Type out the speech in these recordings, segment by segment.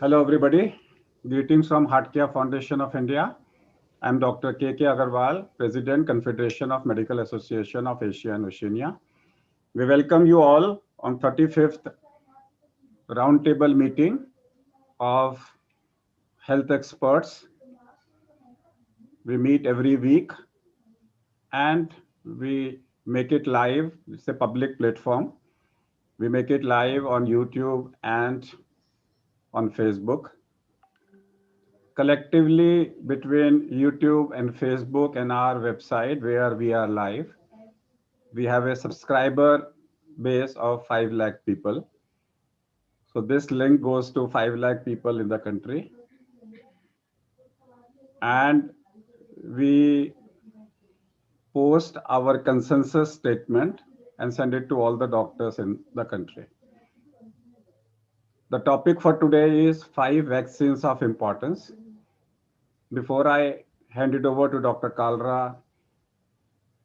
Hello, everybody. Greetings from HCFI Foundation of India. I'm Dr. K. Agarwal, President, Confederation of Medical Association of Asia and Oceania. We welcome you all on 35th roundtable meeting of health experts. We meet every week and we make it live. It's a public platform. We make it live on YouTube and on Facebook. Collectively, between YouTube and Facebook and our website where we are live, we have a subscriber base of 5 lakh people. So this link goes to 5 lakh people in the country. And we post our consensus statement and send it to all the doctors in the country. The topic for today is 5 vaccines of importance. Before I hand it over to Dr. Kalra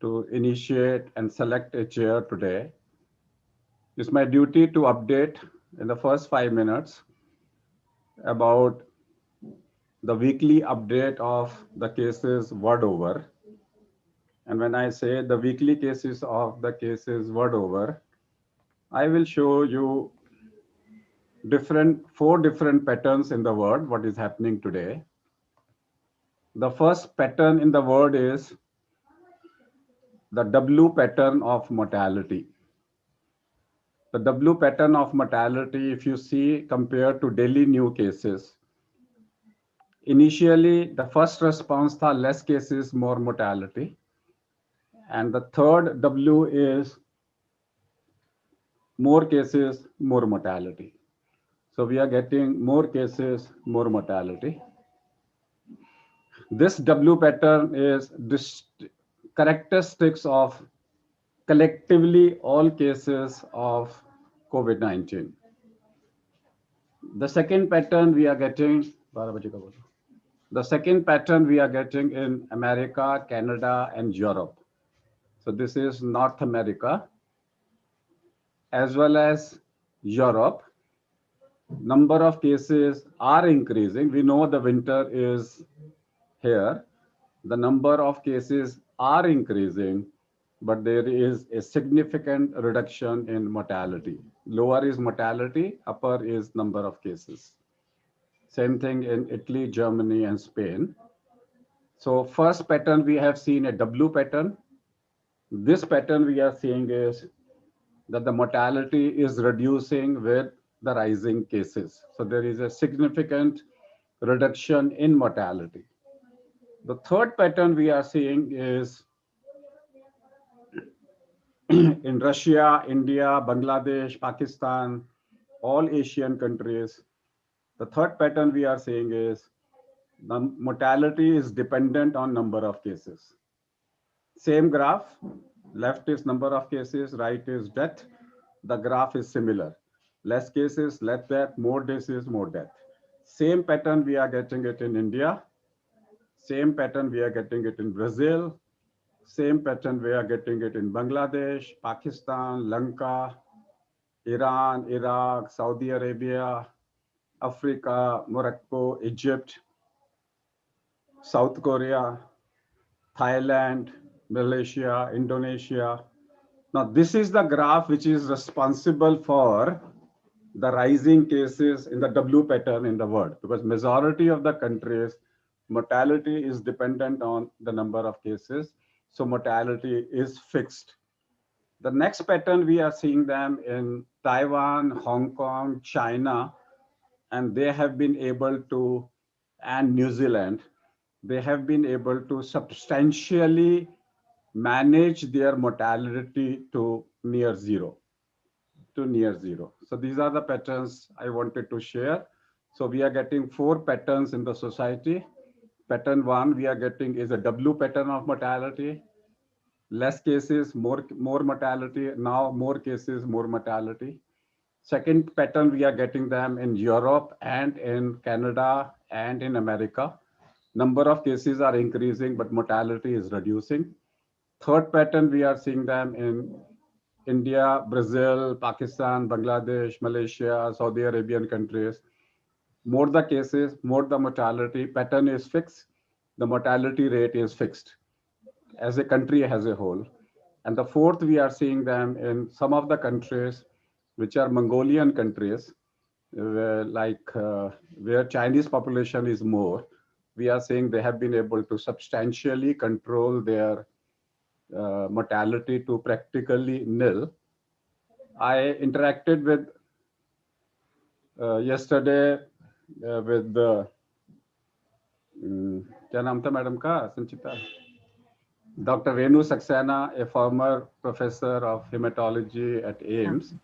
to initiate and select a chair today, it's my duty to update in the first 5 minutes about the weekly update of the cases word over. And when I say the weekly cases of the cases word over, I will show you four different patterns in the word, what is happening today. The first pattern in the word is the W pattern of mortality. The W pattern of mortality, if you see compared to daily new cases, initially the first response tha less cases, more mortality. And the third W is more cases, more mortality. So we are getting more cases, more mortality. This W pattern is this characteristics of collectively all cases of COVID-19. The second pattern we are getting, the second pattern we are getting in America, Canada, and Europe. So this is North America as well as Europe. Number of cases are increasing. We know the winter is here. The number of cases are increasing, but there is a significant reduction in mortality. Lower is mortality, upper is number of cases. Same thing in Italy, Germany, and Spain. So first pattern, we have seen a W pattern. This pattern we are seeing is that the mortality is reducing with the rising cases. So there is a significant reduction in mortality. The third pattern we are seeing is in Russia, India, Bangladesh, Pakistan, all Asian countries. The third pattern we are seeing is the mortality is dependent on number of cases. Same graph, left is number of cases, right is death. The graph is similar. Less cases, less death, more cases, more death. Same pattern we are getting it in India. Same pattern we are getting it in Brazil. Same pattern we are getting it in Bangladesh, Pakistan, Lanka, Iran, Iraq, Saudi Arabia, Africa, Morocco, Egypt, South Korea, Thailand, Malaysia, Indonesia. Now, this is the graph which is responsible for the rising cases in the W pattern in the world, because majority of the countries, mortality is dependent on the number of cases. So mortality is fixed. The next pattern, we are seeing them in Taiwan, Hong Kong, China, and they have been able to, and New Zealand, they have been able to substantially manage their mortality to near zero. So these are the patterns I wanted to share. So we are getting four patterns in the society. Pattern one we are getting is a W pattern of mortality. Less cases, more mortality. Now more cases, more mortality. Second pattern, we are getting them in Europe and in Canada and in America. Number of cases are increasing, but mortality is reducing. Third pattern, we are seeing them in India, Brazil, Pakistan, Bangladesh, Malaysia, Saudi Arabian countries. More the cases, more the mortality pattern is fixed, the mortality rate is fixed as a country as a whole. And the fourth, we are seeing them in some of the countries, which are Mongolian countries, where Chinese population is more. We are saying they have been able to substantially control their mortality to practically nil. I interacted with yesterday with the क्या नाम था madam का संचिता Dr. Renu Saxena, a former professor of hematology at AIMS,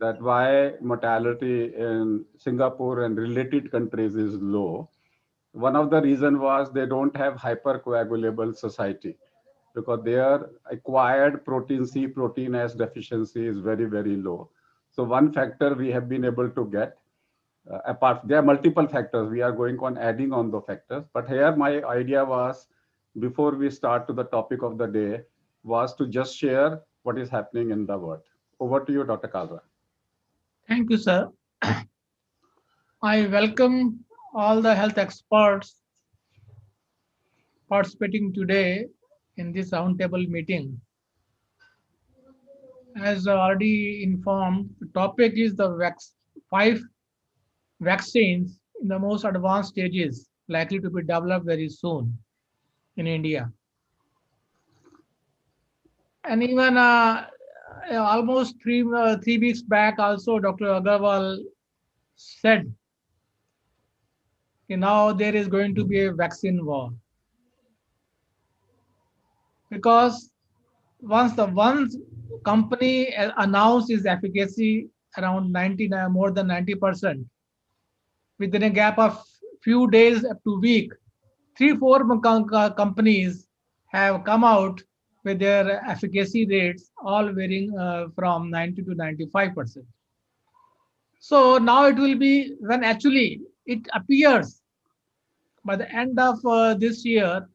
that why mortality in Singapore and related countries is low. One of the reasons was they don't have hypercoagulable society because their acquired protein C protein S deficiency is very, very low. So one factor we have been able to get, apart, there are multiple factors. We are going on adding on the factors. But here my idea was, before we start to the topic of the day, was to just share what is happening in the world. Over to you, Dr. Kalra. Thank you, sir. I welcome all the health experts participating today in this roundtable meeting. As already informed, the topic is the 5 vaccines in the most advanced stages likely to be developed very soon in India. And even almost 3 weeks back, also Dr. Agarwal said, now there is going to be a vaccine war. Because once the one company announced its efficacy around 99, more than 90%, within a gap of few days up to week, 3-4 companies have come out with their efficacy rates all varying from 90 to 95%. So now it will be when actually it appears by the end of this year,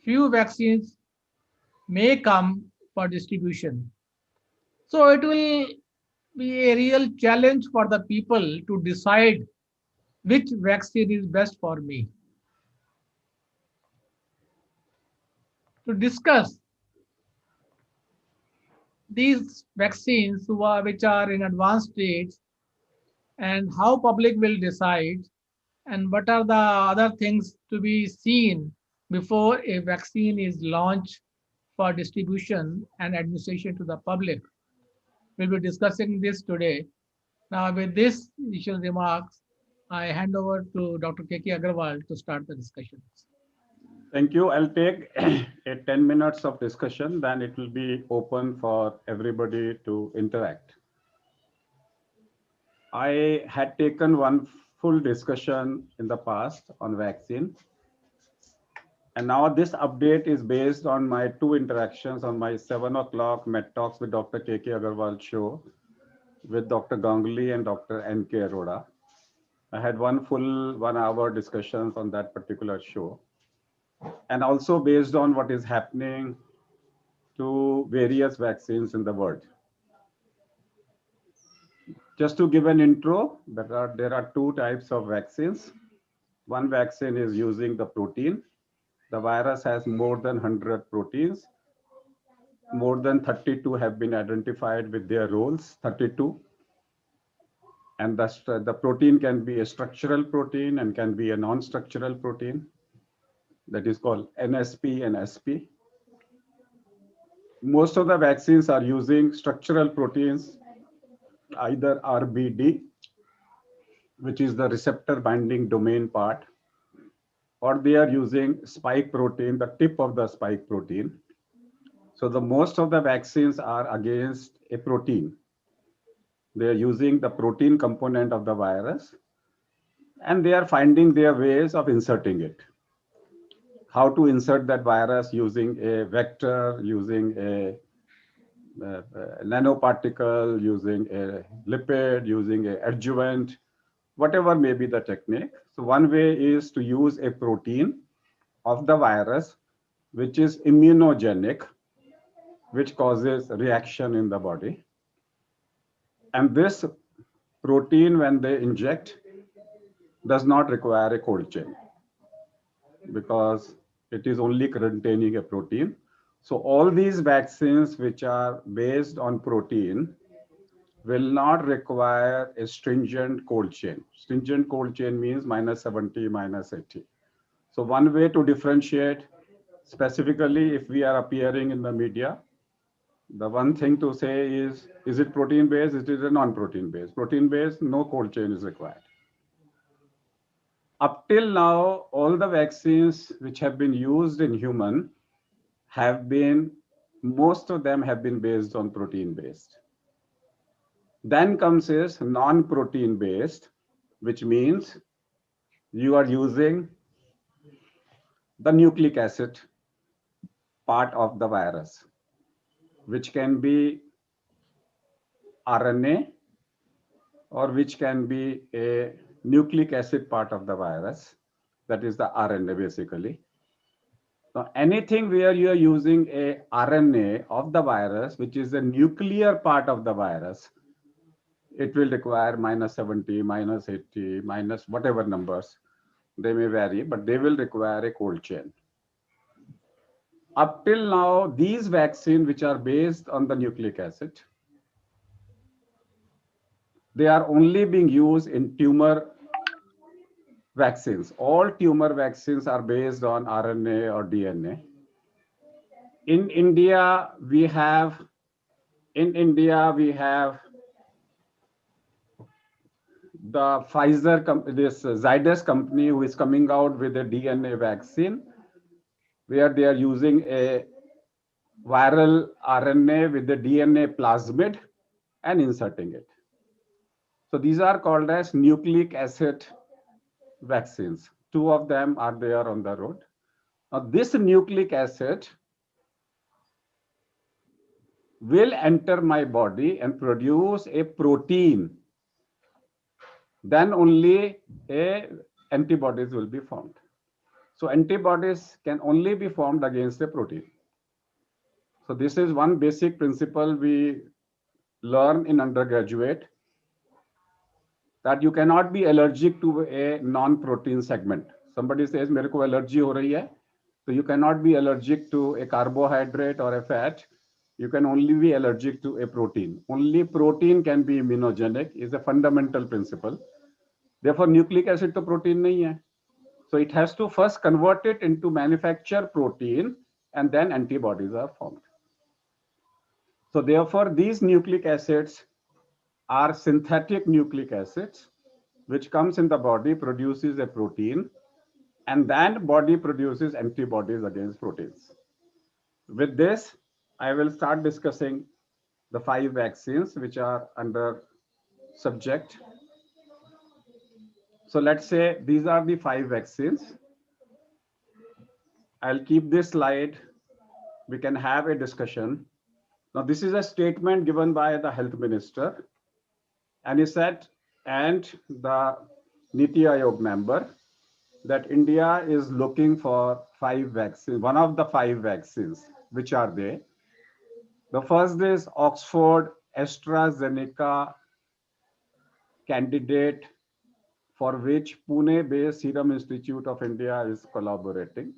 few vaccines may come for distribution. So it will be a real challenge for the people to decide which vaccine is best for me. To discuss these vaccines which are in advanced stage and how public will decide and what are the other things to be seen before a vaccine is launched for distribution and administration to the public. We'll be discussing this today. Now, with this initial remarks, I hand over to Dr. K.K. Agarwal to start the discussion. Thank you. I'll take a 10 minutes of discussion, then it will be open for everybody to interact. I had taken one full discussion in the past on vaccine. And now this update is based on my 2 interactions on my 7 o'clock Med Talks with Dr. K.K. Agarwal show with Dr. Ganguly and Dr. N.K. Arora. I had one full 1-hour discussions on that particular show. And also based on what is happening to various vaccines in the world. Just to give an intro, there are 2 types of vaccines. One vaccine is using the protein. The virus has more than 100 proteins. More than 32 have been identified with their roles, 32. And the protein can be a structural protein and can be a non-structural protein. That is called NSP and SP. Most of the vaccines are using structural proteins, either RBD, which is the receptor binding domain part, or they are using spike protein, the tip of the spike protein. So the most of the vaccines are against a protein. They are using the protein component of the virus, and they are finding their ways of inserting it. How to insert that virus using a vector, using a nanoparticle, using a lipid, using an adjuvant, whatever may be the technique. So one way is to use a protein of the virus, which is immunogenic, which causes reaction in the body. And this protein, when they inject, does not require a cold chain because it is only containing a protein. So all these vaccines which are based on protein will not require a stringent cold chain. Stringent cold chain means -70, -80. So one way to differentiate, specifically if we are appearing in the media, the one thing to say is it protein based? It is a non-protein based. Protein based, no cold chain is required. Up till now, all the vaccines which have been used in human have been, most of them have been based on protein based. Then comes is non-protein based, which means you are using the nucleic acid part of the virus, which can be RNA or which can be a nucleic acid part of the virus, that is the RNA basically. Now, anything where you are using a RNA of the virus, which is the nuclear part of the virus, it will require -70, -80, minus whatever numbers. They may vary, but they will require a cold chain. Up till now, these vaccines, which are based on the nucleic acid, they are only being used in tumor vaccines. All tumor vaccines are based on RNA or DNA. In India, we have the this Zydus company who is coming out with a DNA vaccine, where they are using a viral RNA with the DNA plasmid and inserting it. So these are called as nucleic acid vaccines. Two of them are there on the road. Now this nucleic acid will enter my body and produce a protein. Then only antibodies will be formed. So antibodies can only be formed against a protein. So this is one basic principle we learn in undergraduate, that you cannot be allergic to a non-protein segment. Somebody says, "मेरे को allergy हो रही है," so you cannot be allergic to a carbohydrate or a fat. You can only be allergic to a protein. Only protein can be immunogenic is a fundamental principle. Therefore, nucleic acid to protein nahi hai. So it has to first convert it into manufacture protein, and then antibodies are formed. So therefore, these nucleic acids are synthetic nucleic acids, which comes in the body, produces a protein, and then body produces antibodies against proteins. With this, I will start discussing the 5 vaccines which are under subject. So let's say these are the 5 vaccines. I'll keep this slide. We can have a discussion. Now, this is a statement given by the health minister, and he said, and the Niti Aayog member, that India is looking for 5 vaccines, one of the 5 vaccines. Which are they? The first is Oxford AstraZeneca candidate, for which Pune-based Serum Institute of India is collaborating.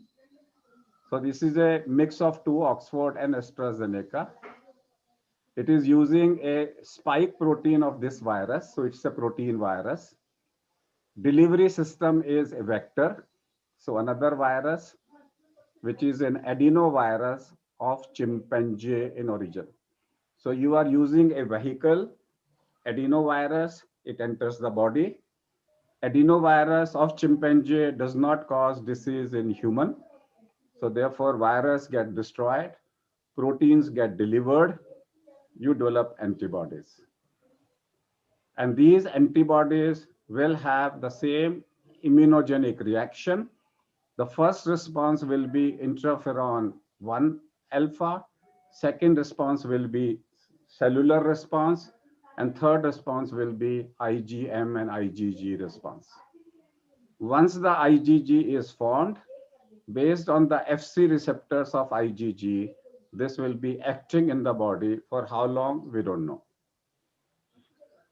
So this is a mix of 2, Oxford and AstraZeneca. It is using a spike protein of this virus, so it's a protein virus. Delivery system is a vector, so another virus, which is an adenovirus of chimpanzee in origin. So you are using a vehicle, adenovirus, it enters the body. Adenovirus of chimpanzee does not cause disease in human. So therefore, virus get destroyed, proteins get delivered, you develop antibodies. And these antibodies will have the same immunogenic reaction. The first response will be interferon 1 alpha. Second response will be cellular response. And third response will be IgM and IgG response. Once the IgG is formed, based on the Fc receptors of IgG, this will be acting in the body for how long, we don't know.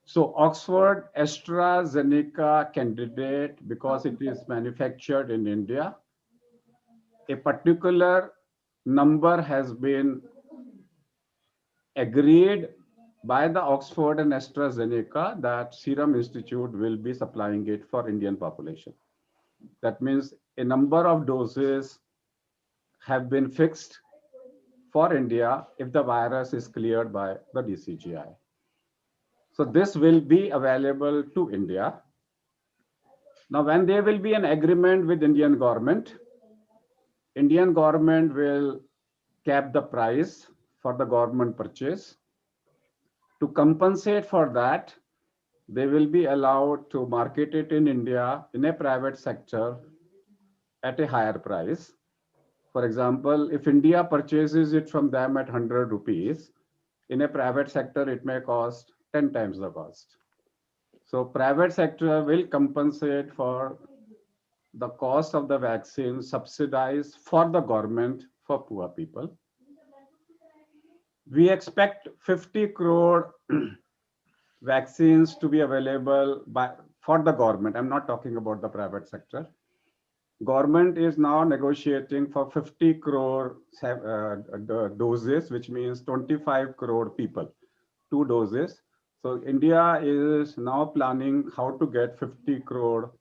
So Oxford AstraZeneca candidate, because it is manufactured in India, a particular number has been agreed by the Oxford and AstraZeneca that Serum Institute will be supplying it for Indian population. That means a number of doses have been fixed for India if the virus is cleared by the DCGI. So this will be available to India. Now, when there will be an agreement with Indian government will cap the price for the government purchase. To compensate for that, they will be allowed to market it in India in a private sector at a higher price. For example, if India purchases it from them at 100 rupees, in a private sector, it may cost 10 times the cost. So private sector will compensate for the cost of the vaccine subsidized for the government for poor people. We expect 50 crore vaccines to be available for the government. I'm not talking about the private sector. Government is now negotiating for 50 crore doses, which means 25 crore people, 2 doses. So India is now planning how to get 50 crore.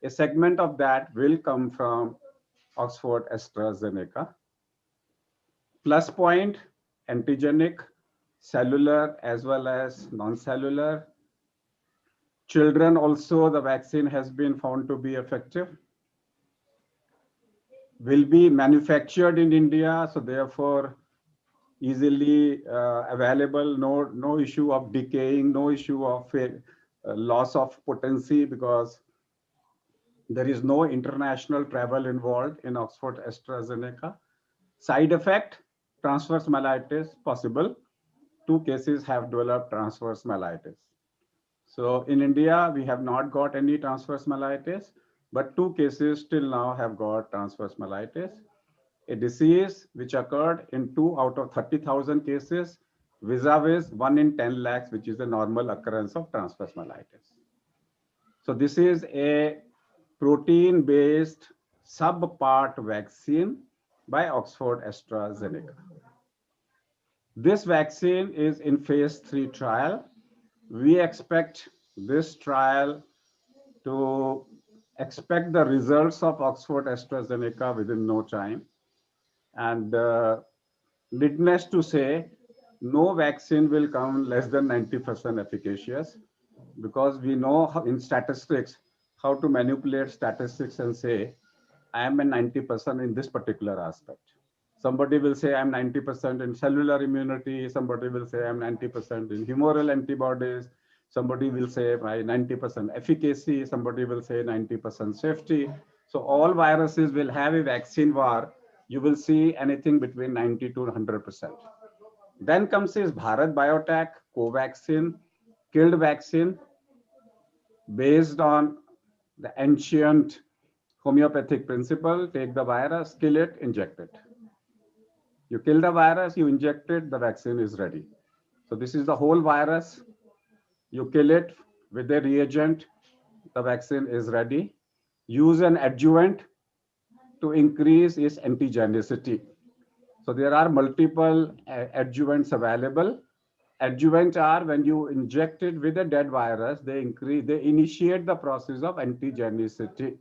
A segment of that will come from Oxford AstraZeneca. Plus point, antigenic, cellular as well as non-cellular. Children also, the vaccine has been found to be effective. Will be manufactured in India, so therefore easily available, no issue of decaying, no issue of loss of potency, because there is no international travel involved in Oxford AstraZeneca. Side effect, transverse myelitis possible. 2 cases have developed transverse myelitis. So in India, we have not got any transverse myelitis, but 2 cases till now have got transverse myelitis, a disease which occurred in 2 out of 30,000 cases, vis-a-vis 1 in 10 lakhs, which is the normal occurrence of transverse myelitis. So this is a protein-based subpart vaccine by Oxford AstraZeneca. This vaccine is in phase 3 trial. We expect this trial to expect the results of Oxford AstraZeneca within no time. And needless to say, no vaccine will come less than 90% efficacious, because we know how, in statistics, how to manipulate statistics and say, I am a 90% in this particular aspect. Somebody will say I'm 90% in cellular immunity. Somebody will say I'm 90% in humoral antibodies. Somebody will say my 90% efficacy. Somebody will say 90% safety. So all viruses will have a vaccine war. You will see anything between 90 to 100%. Then comes this Bharat Biotech Covaxin killed vaccine based on the ancient homeopathic principle: take the virus, kill it, inject it. You kill the virus, you inject it, the vaccine is ready. So this is the whole virus. You kill it with a reagent, the vaccine is ready. Use an adjuvant to increase its antigenicity. So there are multiple adjuvants available. Adjuvants are when you inject it with a dead virus, they initiate the process of antigenicity.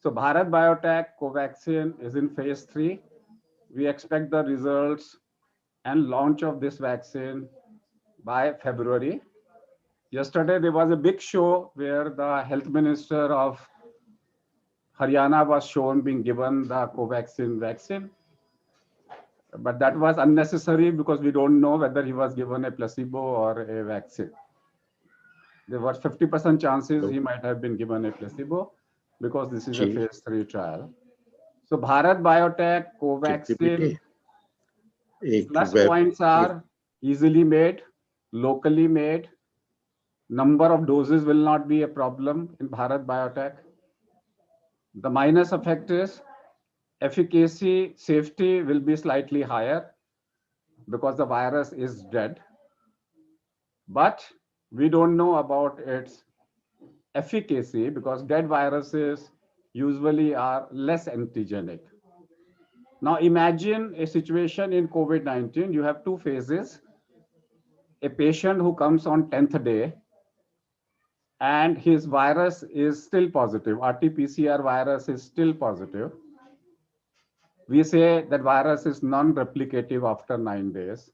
So Bharat Biotech Covaxin is in phase 3. We expect the results and launch of this vaccine by February. Yesterday, there was a big show where the health minister of Haryana was shown being given the Covaxin vaccine. But that was unnecessary because we don't know whether he was given a placebo or a vaccine. There was 50% chances he might have been given a placebo because this is a phase 3 trial. So Bharat Biotech Covaxin plus points are easily made, locally made. Number of doses will not be a problem in Bharat Biotech. The minus effect is efficacy, safety will be slightly higher because the virus is dead. But We don't know about its efficacy because dead viruses usually are less antigenic. Now imagine a situation in COVID-19, you have two phases. A patient who comes on 10th day and his virus is still positive, RT-PCR virus is still positive. We say that virus is non-replicative after 9 days.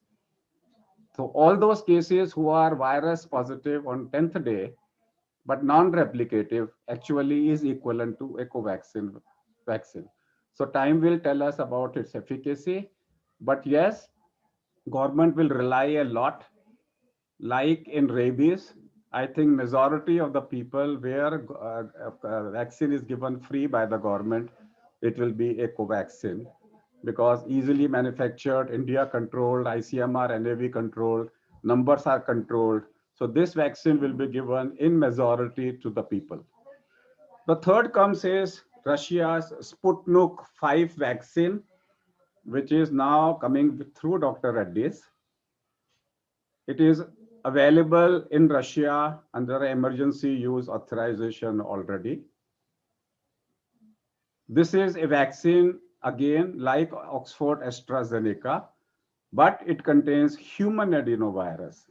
So all those cases who are virus positive on 10th day, but non-replicative actually is equivalent to a Covaxin vaccine. So time will tell us about its efficacy, but yes, government will rely a lot. Like in rabies, I think majority of the people where vaccine is given free by the government, it will be a Covaxin because easily manufactured, India controlled, ICMR, NAV controlled, numbers are controlled. So this vaccine will be given in majority to the people. The third comes is Russia's Sputnik 5 vaccine, which is now coming through Dr. Reddy's. It is available in Russia under emergency use authorization already. This is a vaccine, again, like Oxford AstraZeneca, but it contains human adenovirus.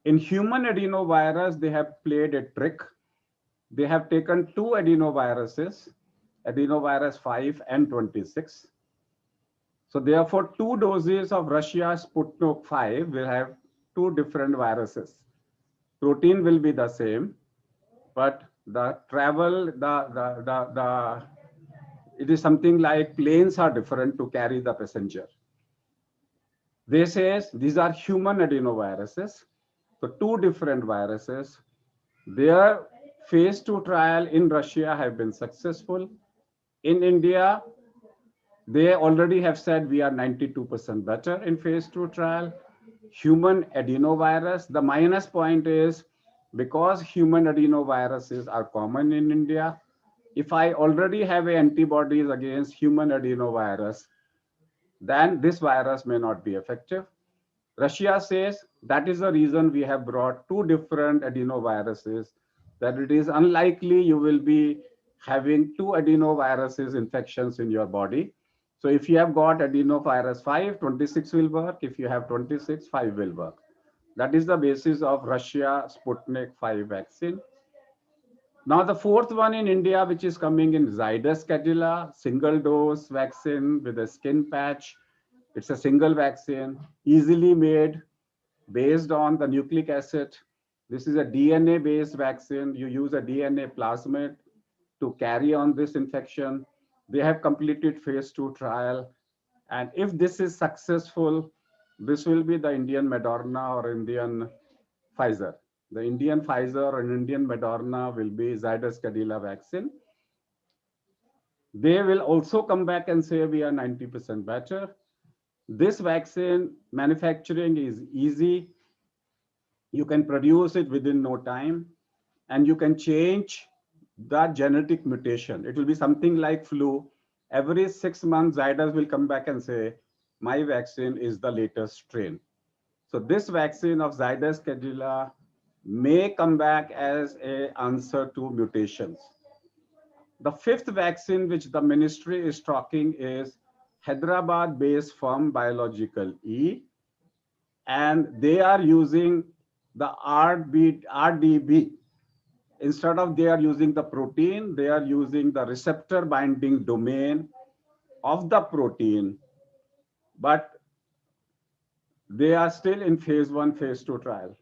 In human adenovirus, they have played a trick. They have taken two adenoviruses, adenovirus 5 and 26. So therefore, two doses of Russia's Sputnik 5 will have two different viruses. Protein will be the same, but the travel, it is something like planes are different to carry the passenger. They say these are human adenoviruses. So two different viruses. Their phase 2 trial in Russia have been successful. In India, they already have said we are 92% better in phase 2 trial. Human adenovirus, the minus point is because human adenoviruses are common in India, if I already have antibodies against human adenovirus, then this virus may not be effective. Russia says that is the reason we have brought two different adenoviruses, that it is unlikely you will be having two adenoviruses infections in your body. So if you have got adenovirus 5, 26 will work. If you have 26, 5 will work. That is the basis of Russia Sputnik 5 vaccine. Now the fourth one in India, which is coming in Zydus Cadila, single dose vaccine with a skin patch. It's a single vaccine, easily made, based on the nucleic acid. This is a DNA-based vaccine. You use a DNA plasmid to carry on this infection. They have completed phase 2 trial. And if this is successful, this will be the Indian Moderna or Indian Pfizer. The Indian Pfizer and Indian Moderna will be Zydus Cadila vaccine. They will also come back and say we are 90% better. This vaccine manufacturing is easy. You can produce it within no time, and you can change the genetic mutation. It will be something like flu. Every 6 months, Zydus will come back and say, my vaccine is the latest strain. So this vaccine of Zydus Cadila may come back as an answer to mutations. The fifth vaccine which the ministry is talking is Hyderabad-based firm Biological E, and they are using the RDB. Instead of they are using the protein, they are using the receptor binding domain of the protein, but they are still in phase 1, phase 2 trial.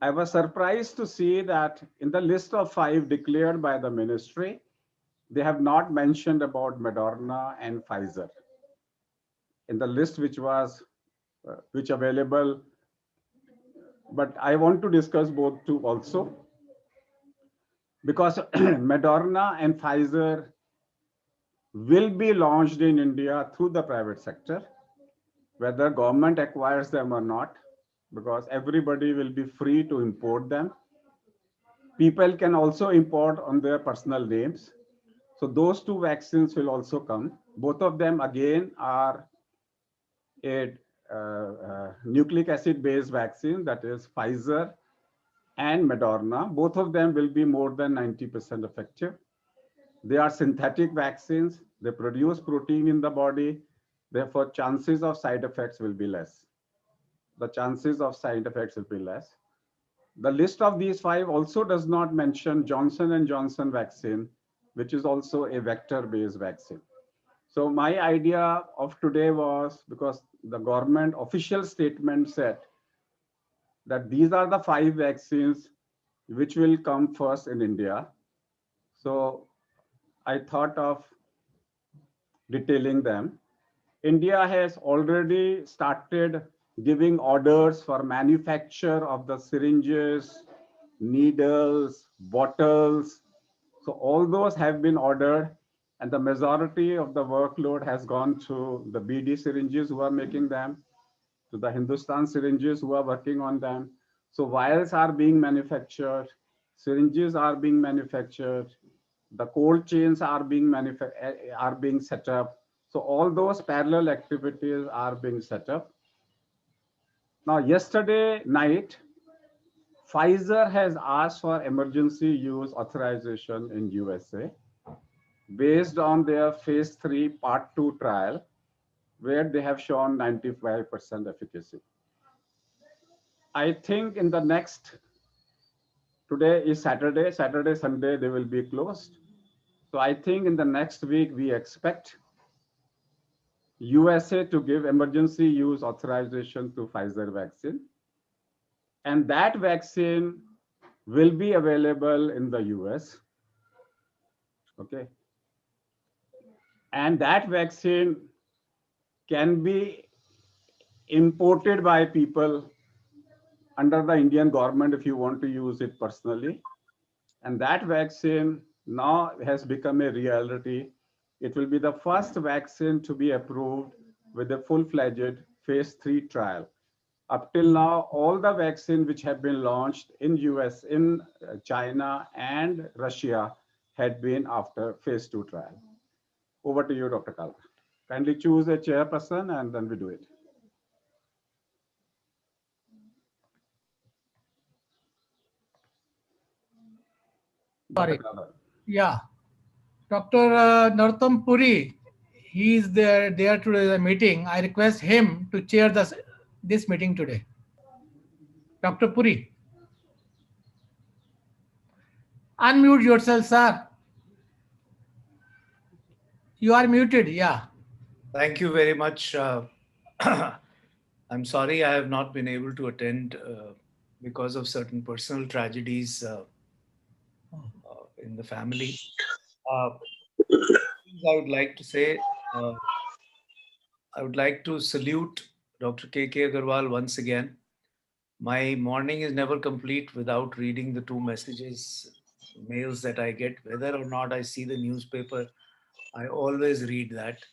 I was surprised to see that in the list of 5 declared by the ministry, they have not mentioned about Moderna and Pfizer in the list which was available. But I want to discuss both two also, because Moderna and Pfizer will be launched in India through the private sector, whether government acquires them or not, because everybody will be free to import them. People can also import on their personal names. So those two vaccines will also come. Both of them again are a nucleic acid based vaccine, that is Pfizer and Moderna. Both of them will be more than 90% effective. They are synthetic vaccines. They produce protein in the body. Therefore, chances of side effects will be less. The chances of side effects will be less. The list of these five also does not mention Johnson and Johnson vaccine, which is also a vector-based vaccine. So my idea of today was, because the government official statement said that these are the five vaccines which will come first in India. So I thought of detailing them. India has already started giving orders for manufacture of the syringes, needles, bottles. So all those have been ordered, and the majority of the workload has gone to the BD syringes who are making them, to the Hindustan syringes who are working on them. So vials are being manufactured, syringes are being manufactured, the cold chains are being set up. So all those parallel activities are being set up. Now, yesterday night, Pfizer has asked for emergency use authorization in USA based on their phase 3 part 2 trial, where they have shown 95% efficacy. I think in the next, today is Saturday, Sunday, they will be closed. So I think in the next week, we expect USA to give emergency use authorization to Pfizer vaccine. And that vaccine will be available in the US. Okay. And that vaccine can be imported by people under the Indian government if you want to use it personally. And that vaccine now has become a reality. It will be the first vaccine to be approved with a full-fledged phase 3 trial. Up till now, all the vaccines which have been launched in US, in China and Russia had been after phase 2 trial. Over to you, Dr. Kalra. Kindly choose a chairperson and then we do it. Sorry. Dr. Kalra. Yeah. Dr. Narottam Puri, he is there today the meeting. I request him to chair this meeting today. Dr. Puri, unmute yourself, sir. You are muted. Yeah. Thank you very much. I'm sorry I have not been able to attend because of certain personal tragedies in the family. I would like to say, I would like to salute Dr. K.K. Agarwal once again. My morning is never complete without reading the two mails that I get. Whether or not I see the newspaper, I always read that.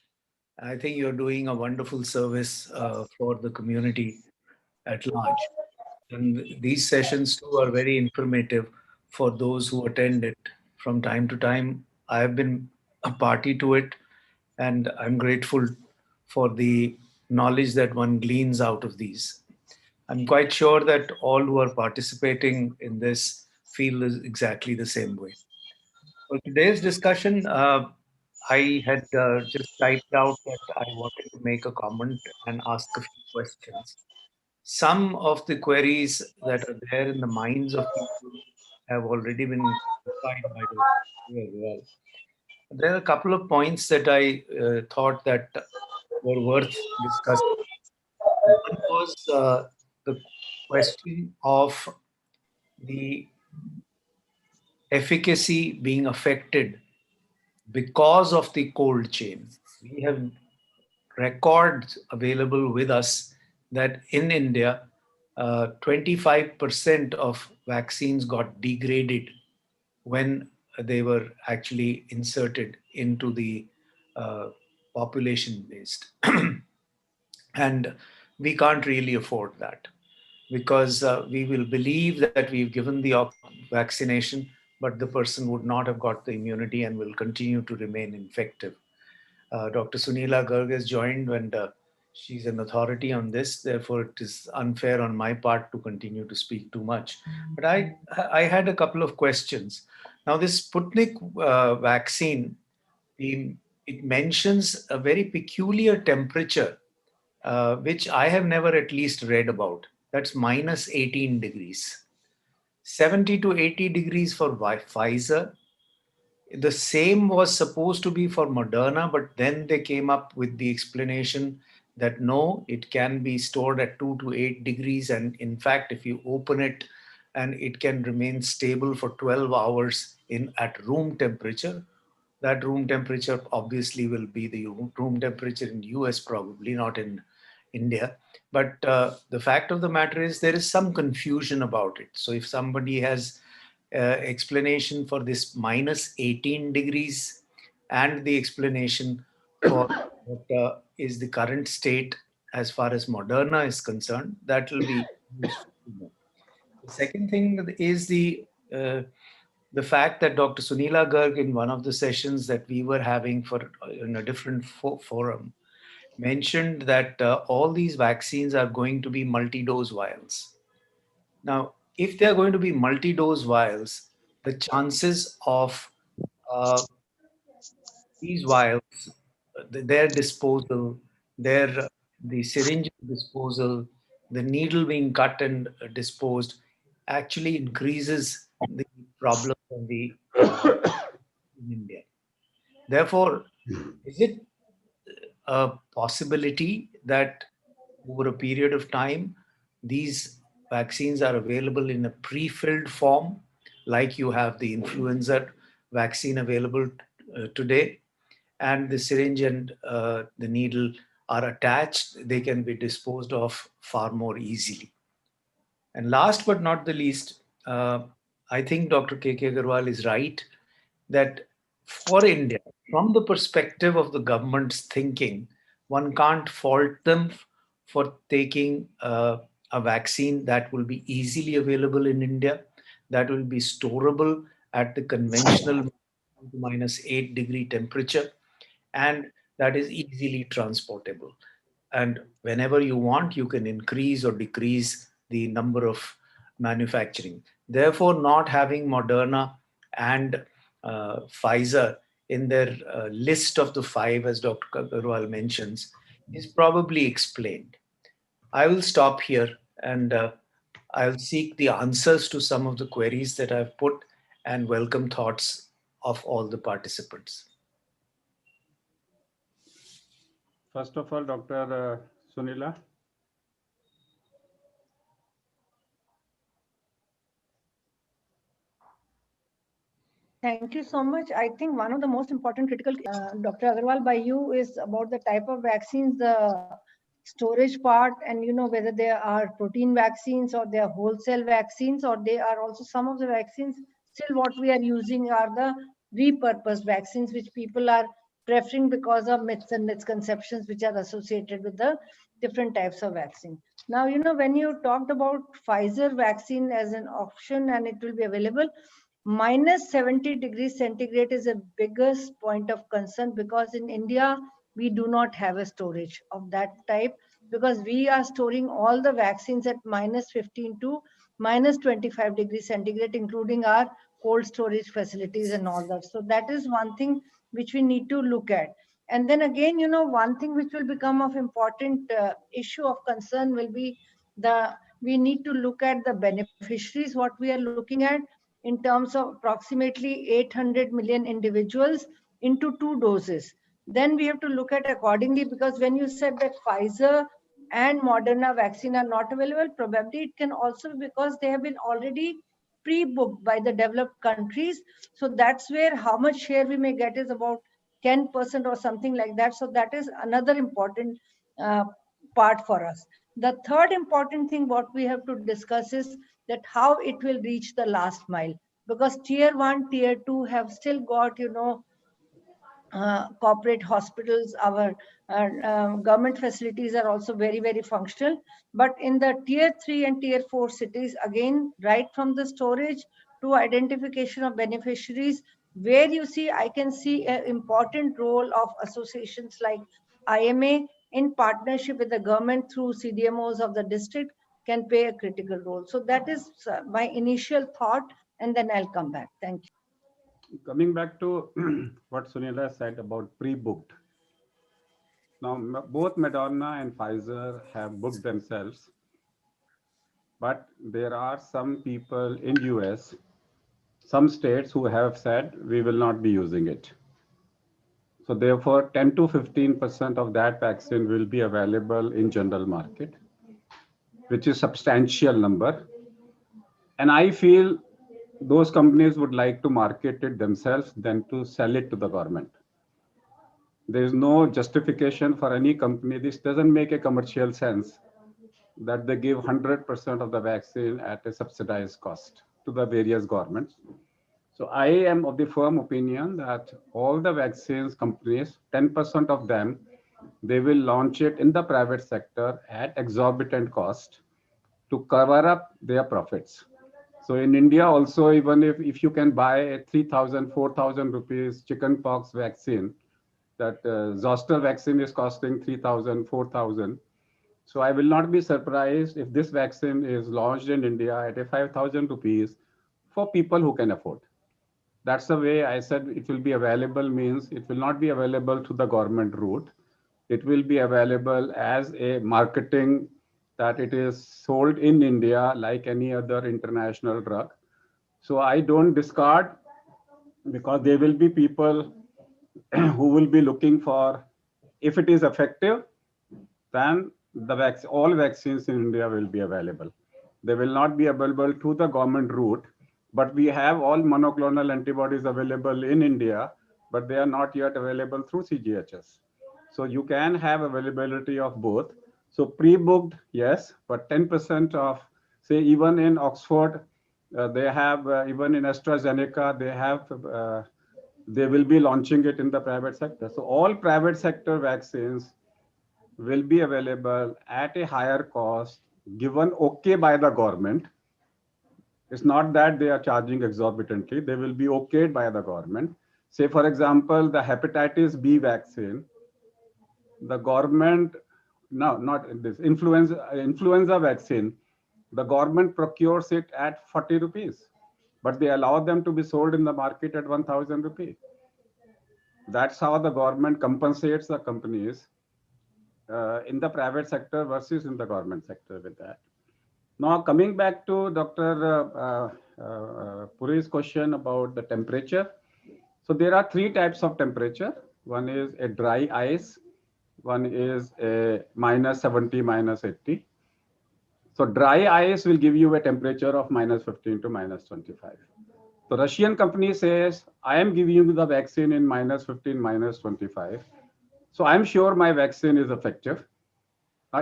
I think you're doing a wonderful service for the community at large. And these sessions too are very informative for those who attend it from time to time. I have been a party to it, and I'm grateful for the knowledge that one gleans out of these. I'm quite sure that all who are participating in this feel is exactly the same way. For today's discussion, I had just typed out that I wanted to make a comment and ask a few questions. Some of the queries that are there in the minds of people have already been clarified by Dr. as well. There are a couple of points that I thought that were worth discussing. One was the question of the efficacy being affected because of the cold chain. We have records available with us that in India, 25% of vaccines got degraded when they were actually inserted into the population based. And we can't really afford that because we will believe that we've given the vaccination, but the person would not have got the immunity and will continue to remain infective. Dr. Sunila Garg has joined, and she's an authority on this. Therefore, it is unfair on my part to continue to speak too much. But I had a couple of questions. Now, this Sputnik vaccine, it mentions a very peculiar temperature, which I have never at least read about. That's minus 18 degrees. 70 to 80 degrees for Pfizer. The same was supposed to be for Moderna, but then they came up with the explanation that no, it can be stored at 2 to 8 degrees. And in fact, if you open it, and it can remain stable for 12 hours at room temperature. That room temperature obviously will be the room temperature in US, probably not in India. But the fact of the matter is there is some confusion about it. So if somebody has explanation for this minus 18 degrees and the explanation for what is the current state as far as Moderna is concerned, that will be useful to know. The second thing is the fact that Dr. Sunila Garg, in one of the sessions that we were having in a different forum, mentioned that all these vaccines are going to be multi-dose vials. Now, if they are going to be multi-dose vials, the chances of uh, these vials, their disposal, the syringe disposal, the needle being cut and disposed, actually increases the problem of the in India. Therefore, is it a possibility that over a period of time, these vaccines are available in a pre-filled form, like you have the influenza vaccine available today, and the syringe and the needle are attached, they can be disposed of far more easily. And last but not the least, I think Dr. K.K. Agarwal is right that for India, from the perspective of the government's thinking, one can't fault them for taking a vaccine that will be easily available in India, that will be storable at the conventional -8 degree temperature, and that is easily transportable. And whenever you want, you can increase or decrease the number of manufacturing. Therefore, not having Moderna and Pfizer in their list of the five, as Dr. Agarwal mentions, is probably explained. I will stop here, and I'll seek the answers to some of the queries that I've put and welcome thoughts of all the participants. First of all, Dr. Sunila. Thank you so much. I think one of the most important critical, Dr. Agarwal, by you is about the type of vaccines, the storage part, and whether they are protein vaccines or they are wholesale vaccines, or they are also some of the vaccines. Still, what we are using are the repurposed vaccines, which people are preferring because of myths and misconceptions which are associated with the different types of vaccine. Now, when you talked about Pfizer vaccine as an option and it will be available, -70 degrees centigrade is a biggest point of concern, because in India, we do not have a storage of that type, because we are storing all the vaccines at -15 to -25 degrees centigrade, including our cold storage facilities and all that. So that is one thing which we need to look at. And then again, one thing which will become of important issue of concern will be we need to look at the beneficiaries, what we are looking at in terms of approximately 800 million individuals into 2 doses. Then we have to look at accordingly, because when you said that Pfizer and Moderna vaccine are not available, probably it can also be because they have been already pre-booked by the developed countries. So that's where how much share we may get is about 10% or something like that. So that is another important part for us. The third important thing what we have to discuss is that how it will reach the last mile, because tier 1, tier 2 have still got corporate hospitals. Our government facilities are also very, very functional. But in the tier 3 and tier 4 cities, again, right from the storage to identification of beneficiaries, where I can see an important role of associations like IMA in partnership with the government through CDMOs of the district can play a critical role. So that is my initial thought, and then I'll come back. Thank you. Coming back to what Sunila said about pre-booked. Now, both Moderna and Pfizer have booked themselves, but there are some people in US, some states who have said we will not be using it. So therefore, 10 to 15% of that vaccine will be available in general market, which is substantial number. And I feel those companies would like to market it themselves than to sell it to the government. There is no justification for any company. This doesn't make a commercial sense that they give 100% of the vaccine at a subsidized cost to the various governments. So I am of the firm opinion that all the vaccines companies, 10% of them, they will launch it in the private sector at exorbitant cost to cover up their profits. So in India also, even if you can buy a 3,000, 4,000 rupees chickenpox vaccine, that zoster vaccine is costing 3,000, 4,000. So I will not be surprised if this vaccine is launched in India at a 5,000 rupees for people who can afford. That's the way I said it will be available, means it will not be available through the government route. It will be available as a marketing that it is sold in India like any other international drug. So I don't discard, because there will be people who will be looking for, if it is effective, then all vaccines in India will be available. They will not be available through the government route, but we have all monoclonal antibodies available in India, but they are not yet available through CGHS. So you can have availability of both. So pre-booked, yes, but 10% of, say, even in Oxford, they have, even in AstraZeneca, they will be launching it in the private sector. So all private sector vaccines will be available at a higher cost, given okay by the government. It's not that they are charging exorbitantly. They will be okayed by the government. Say, for example, the hepatitis B vaccine, the government, no, not this, influenza vaccine, the government procures it at 40 rupees, but they allow them to be sold in the market at 1,000 rupees. That's how the government compensates the companies in the private sector versus in the government sector with that. Now, coming back to Dr. Puri's question about the temperature. So there are three types of temperature. One is a dry ice. One is a -70, -80. So dry ice will give you a temperature of -15 to -25. The Russian company says, I am giving you the vaccine in -15, -25. So I'm sure my vaccine is effective.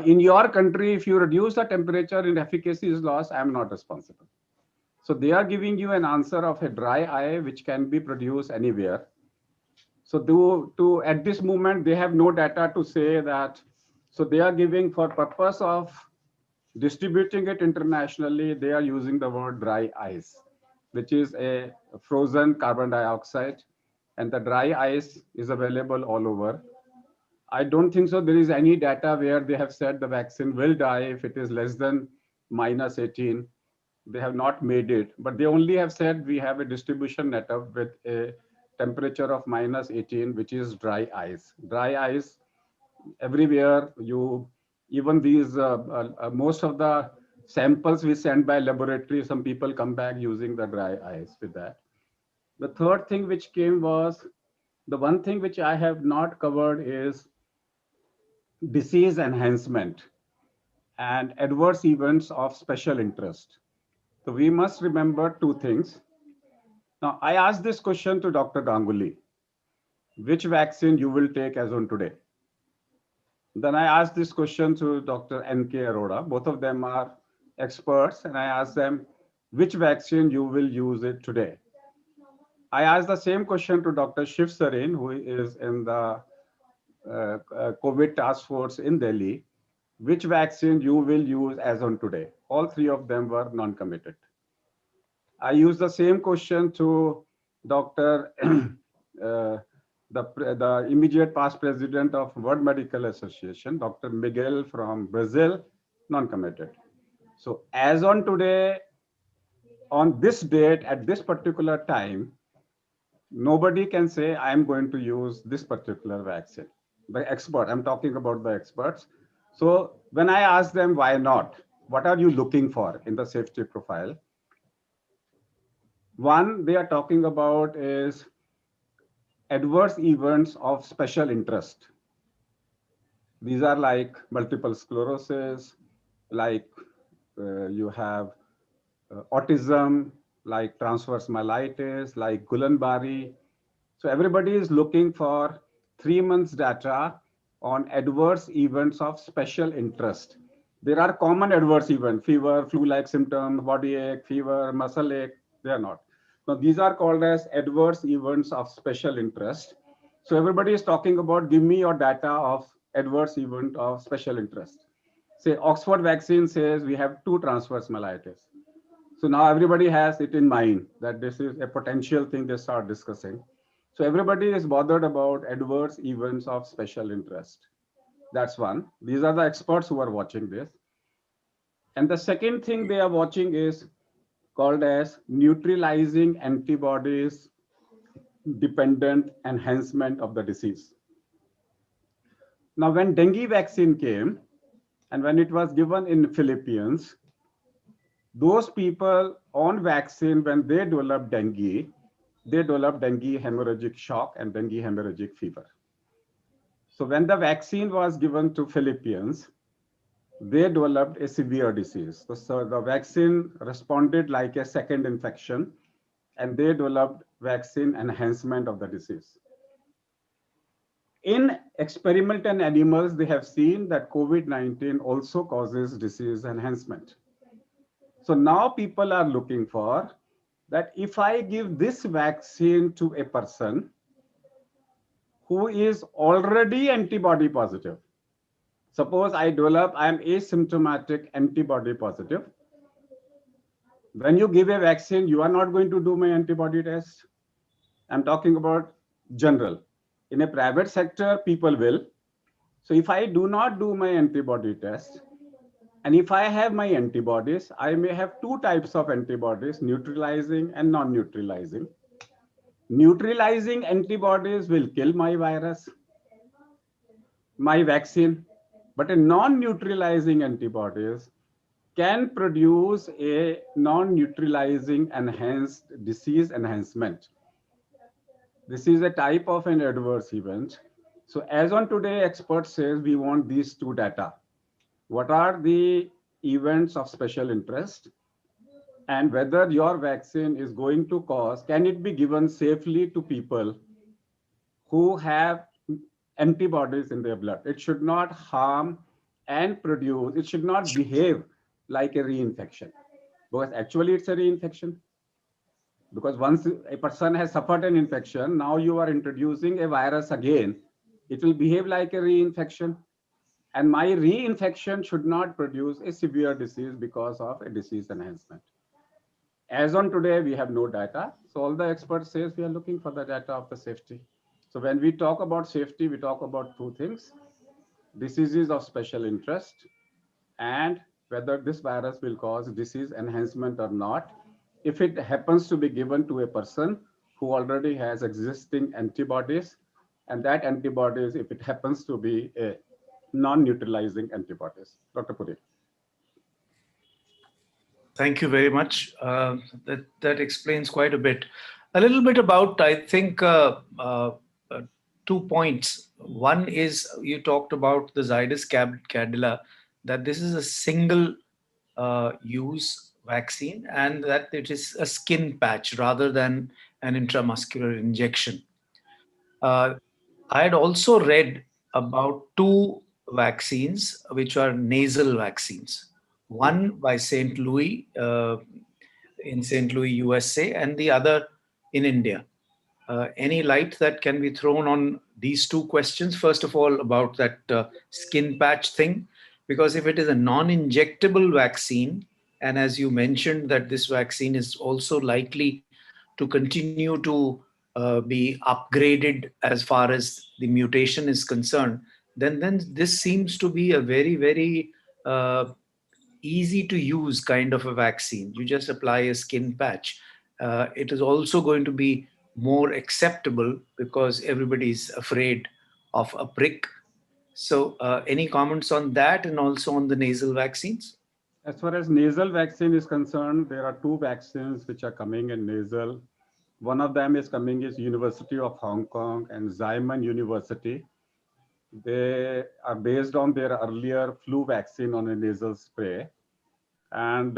In your country, if you reduce the temperature and efficacy is lost, I'm not responsible. So they are giving you an answer of a dry eye, which can be produced anywhere. So at this moment, they have no data to say that. So they are giving, for purpose of distributing it internationally, they are using the word dry ice, which is a frozen carbon dioxide. And the dry ice is available all over. I don't think so. There is any data where they have said the vaccine will die if it is less than -18. They have not made it, but they only have said we have a distribution network with a temperature of -18, which is dry ice. Dry ice everywhere. Even these, most of the samples we send by laboratory, some people come back using the dry ice with that. The third thing which came was, the one thing which I have not covered is disease enhancement and adverse events of special interest. So we must remember two things. Now, I asked this question to Dr. Ganguly, which vaccine you will take as on today? Then I asked this question to Dr. N.K. Arora. Both of them are experts, and I asked them, which vaccine you will use it today? I asked the same question to Dr. Shiv Sarin, who is in the COVID task force in Delhi. Which vaccine you will use as on today? All three of them were non-committed. I used the same question to Dr. the immediate past president of World Medical Association, Dr. Miguel from Brazil, non-committed. So as on today, on this date, at this particular time, nobody can say, I'm going to use this particular vaccine. The expert, I'm talking about the experts. So when I ask them, why not? What are you looking for in the safety profile? One they are talking about is adverse events of special interest. These are like multiple sclerosis, like you have autism, like transverse myelitis, like Guillain-Barré. So everybody is looking for 3 months data on adverse events of special interest. There are common adverse events, fever, flu-like symptoms, body ache, fever, muscle ache, they are not. Now these are called as adverse events of special interest. So everybody is talking about, give me your data of adverse event of special interest. Say Oxford vaccine says we have 2 transverse myelitis. So now everybody has it in mind that this is a potential thing they start discussing. So everybody is bothered about adverse events of special interest. That's one. These are the experts who are watching this. And the second thing they are watching is called as neutralizing antibodies dependent enhancement of the disease. Now, when dengue vaccine came and when it was given in Philippines, those people on vaccine, when they developed dengue hemorrhagic shock and dengue hemorrhagic fever. So when the vaccine was given to Philippines, they developed a severe disease. So the vaccine responded like a second infection, and they developed vaccine enhancement of the disease. In experimental animals, they have seen that COVID-19 also causes disease enhancement. So now people are looking for that if I give this vaccine to a person who is already antibody positive, suppose I am asymptomatic antibody positive. When you give a vaccine, you are not going to do my antibody test. I'm talking about general. In a private sector, people will. So if I do not do my antibody test, and if I have my antibodies, I may have 2 types of antibodies, neutralizing and non-neutralizing. Neutralizing antibodies will kill my virus, my vaccine, but a non-neutralizing antibodies can produce a non-neutralizing enhanced disease enhancement. This is a type of an adverse event. So as on today, experts says we want these 2 data. What are the events of special interest and whether your vaccine is going to cause, can it be given safely to people who have antibodies in their blood? It should not harm and produce, it should not behave like a reinfection, because actually it's a reinfection. Because once a person has suffered an infection, now you are introducing a virus again, it will behave like a reinfection. And my reinfection should not produce a severe disease because of a disease enhancement. As on today, we have no data. So all the experts says we are looking for the data of the safety. So when we talk about safety, we talk about 2 things: diseases of special interest and whether this virus will cause disease enhancement or not. If it happens to be given to a person who already has existing antibodies, and that antibodies, if it happens to be a non-neutralizing antibodies. Dr. Puri. Thank you very much. That explains quite a bit. A little bit about, I think, 2 points. One is you talked about the Zydus Cadila, that this is a single use vaccine and that it is a skin patch rather than an intramuscular injection. I had also read about 2 vaccines which are nasal vaccines. One by St. Louis in St. Louis, USA, and the other in India. Any light that can be thrown on these 2 questions? First of all, about that skin patch thing, because if it is a non-injectable vaccine, and as you mentioned that this vaccine is also likely to continue to be upgraded as far as the mutation is concerned, then this seems to be a very, very easy to use kind of a vaccine. You just apply a skin patch. It is also going to be more acceptable because everybody's afraid of a prick. So, any comments on that and also on the nasal vaccines? As far as nasal vaccine is concerned, there are two vaccines which are coming in nasal. One of them is coming is University of Hong Kong and Xiamen University. They are based on their earlier flu vaccine on a nasal spray. And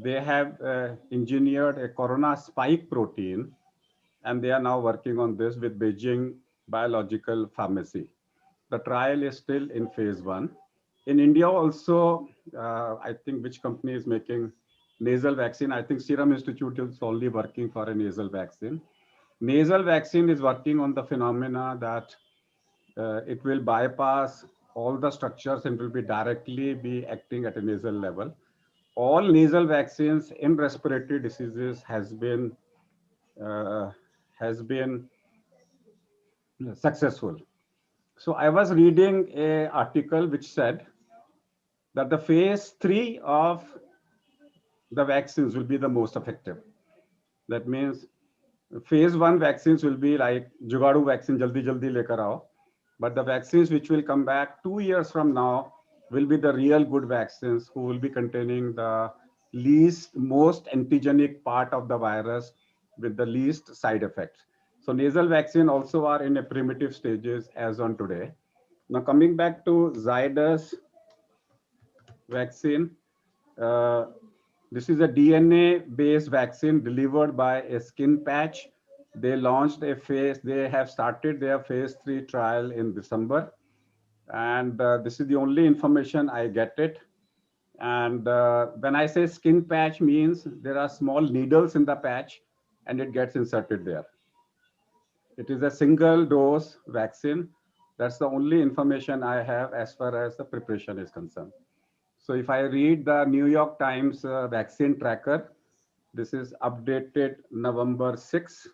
they have engineered a corona spike protein, and they are now working on this with Beijing Biological Pharmacy. The trial is still in phase 1. In India also, I think which company is making nasal vaccine? I think Serum Institute is only working for a nasal vaccine. Nasal vaccine is working on the phenomena that it will bypass all the structures and will be directly be acting at a nasal level. All nasal vaccines in respiratory diseases uh, has been successful. So I was reading a article which said that the phase 3 of the vaccines will be the most effective. That means phase 1 vaccines will be like Jugadu vaccine, jaldi jaldi lekar aao. But the vaccines which will come back 2 years from now will be the real good vaccines who will be containing the most antigenic part of the virus with the least side effects. So nasal vaccine also are in a primitive stages as on today. Now coming back to Zydus vaccine, uh, this is a DNA-based vaccine delivered by a skin patch. They launched they have started their phase 3 trial in December. And this is the only information I get it. And when I say skin patch means there are small needles in the patch and it gets inserted there. It is a single dose vaccine. That's the only information I have as far as the preparation is concerned. So if I read the New York Times vaccine tracker, this is updated November 6.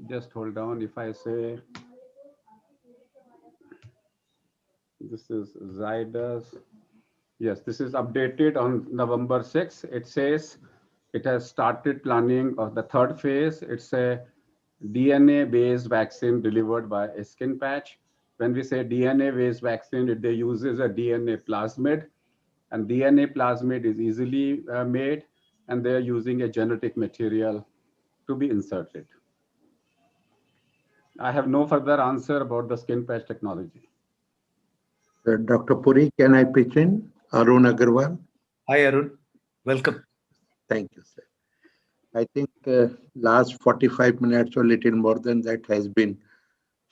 Just hold on. If I say, this is Zydus. Yes, this is updated on November 6. It says it has started planning of the third phase. It's a DNA-based vaccine delivered by a skin patch. When we say DNA-based vaccine, it uses a DNA plasmid, and DNA plasmid is easily made, and they're using a genetic material to be inserted. I have no further answer about the skin patch technology. Dr. Puri, can I pitch in? Arun Agarwal. Hi, Arun. Welcome. Thank you, sir. I think last 45 minutes or little more than that has been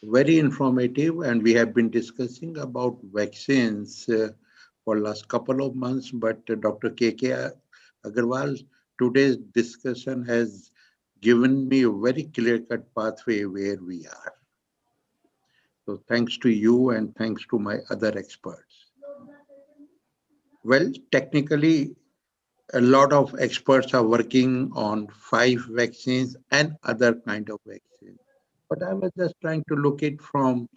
very informative, and we have been discussing about vaccines for last couple of months. But Dr. K.K. Agarwal, today's discussion has given me a very clear-cut pathway where we are. So thanks to you and thanks to my other experts. Well, technically, a lot of experts are working on 5 vaccines and other kind of vaccines. But I was just trying to look it from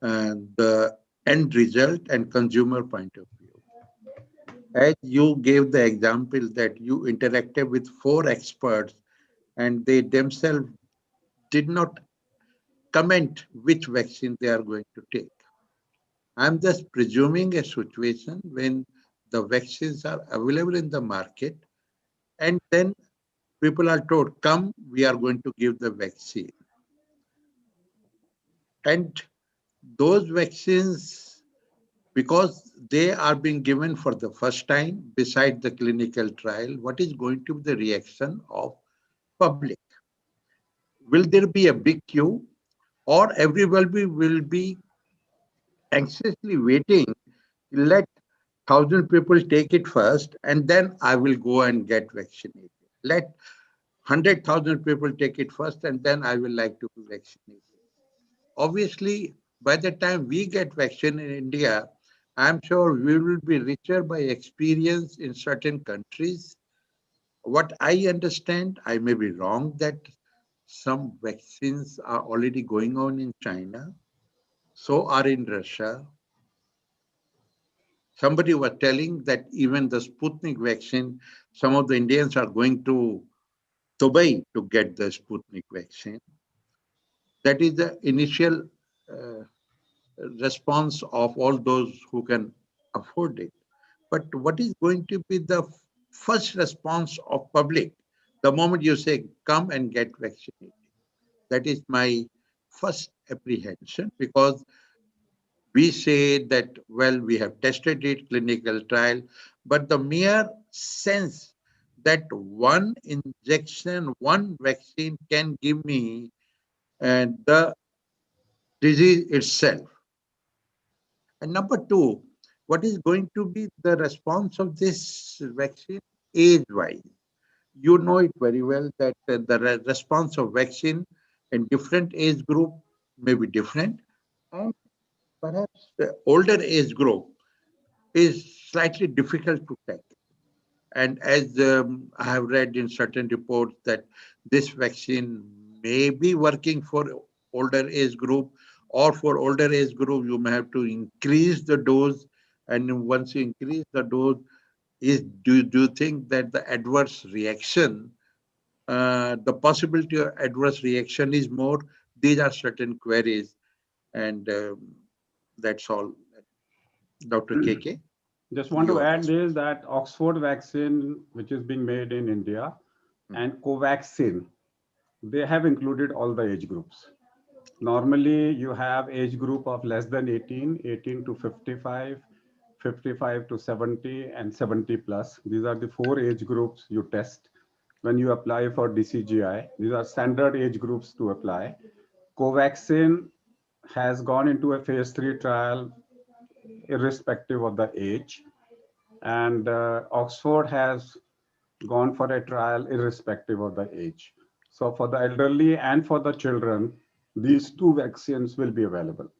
the end result and consumer point of view. As you gave the example that you interacted with 4 experts and they themselves did not comment which vaccine they are going to take. I'm just presuming a situation when the vaccines are available in the market and then people are told, come, we are going to give the vaccine. And those vaccines, because they are being given for the first time beside the clinical trial, what is going to be the reaction of public? Will there be a big queue, or everybody will be anxiously waiting, let 1,000 people take it first, and then I will go and get vaccinated. Let 100,000 people take it first, and then I will like to be vaccinated. Obviously, by the time we get vaccine in India, I'm sure we will be richer by experience in certain countries. What I understand, I may be wrong, that some vaccines are already going on in China, so are in Russia. Somebody was telling that even the Sputnik vaccine, some of the Indians are going to Dubai to get the Sputnik vaccine. That is the initial uh, response of all those who can afford it. But what is going to be the first response of public the moment you say, come and get vaccinated? That is my first apprehension, because we say that, well, we have tested it, clinical trial, but the mere sense that one injection, one vaccine can give me the disease itself. And number two, what is going to be the response of this vaccine age-wise? You know it very well that the response of vaccine in different age group may be different, and perhaps the older age group is slightly difficult to take. And as I have read in certain reports that this vaccine may be working for older age group, or for older age group, you may have to increase the dose. And once you increase the dose, do you think that the adverse reaction, the possibility of adverse reaction is more? These are certain queries, and that's all. Dr. KK, Just want to your add this, that Oxford vaccine, which is being made in India, and Covaxin, they have included all the age groups. Normally, you have age group of less than 18, 18 to 55, 55 to 70, and 70 plus. These are the 4 age groups you test when you apply for DCGI. These are standard age groups to apply. Covaxin has gone into a phase 3 trial irrespective of the age. And Oxford has gone for a trial irrespective of the age. So for the elderly and for the children, these 2 vaccines will be available.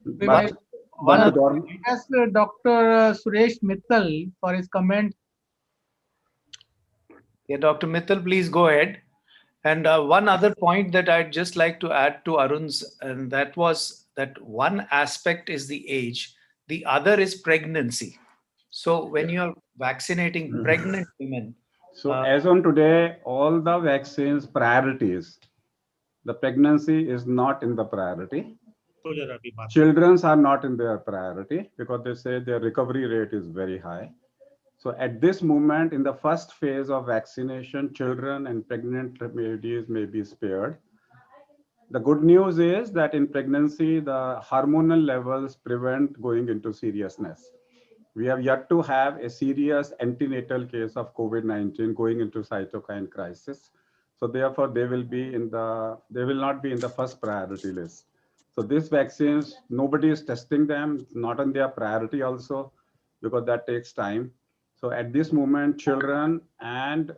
We But, might one the other government, ask Dr. Suresh Mittal for his comment. Yeah, Dr. Mittal, please go ahead. And one other point that I'd just like to add to Arun's, and that was that one aspect is the age, the other is pregnancy. So when you're vaccinating pregnant women, so as on today, all the vaccines priorities, the pregnancy is not in the priority. Children's are not in their priority because they say their recovery rate is very high. So at this moment, in the first phase of vaccination, children and pregnant ladies may be spared. The good news is that in pregnancy, the hormonal levels prevent going into seriousness. We have yet to have a serious antenatal case of COVID-19 going into cytokine crisis. So therefore, they will not be in the first priority list. So these vaccines, nobody is testing them, not on their priority also, because that takes time. So at this moment, children and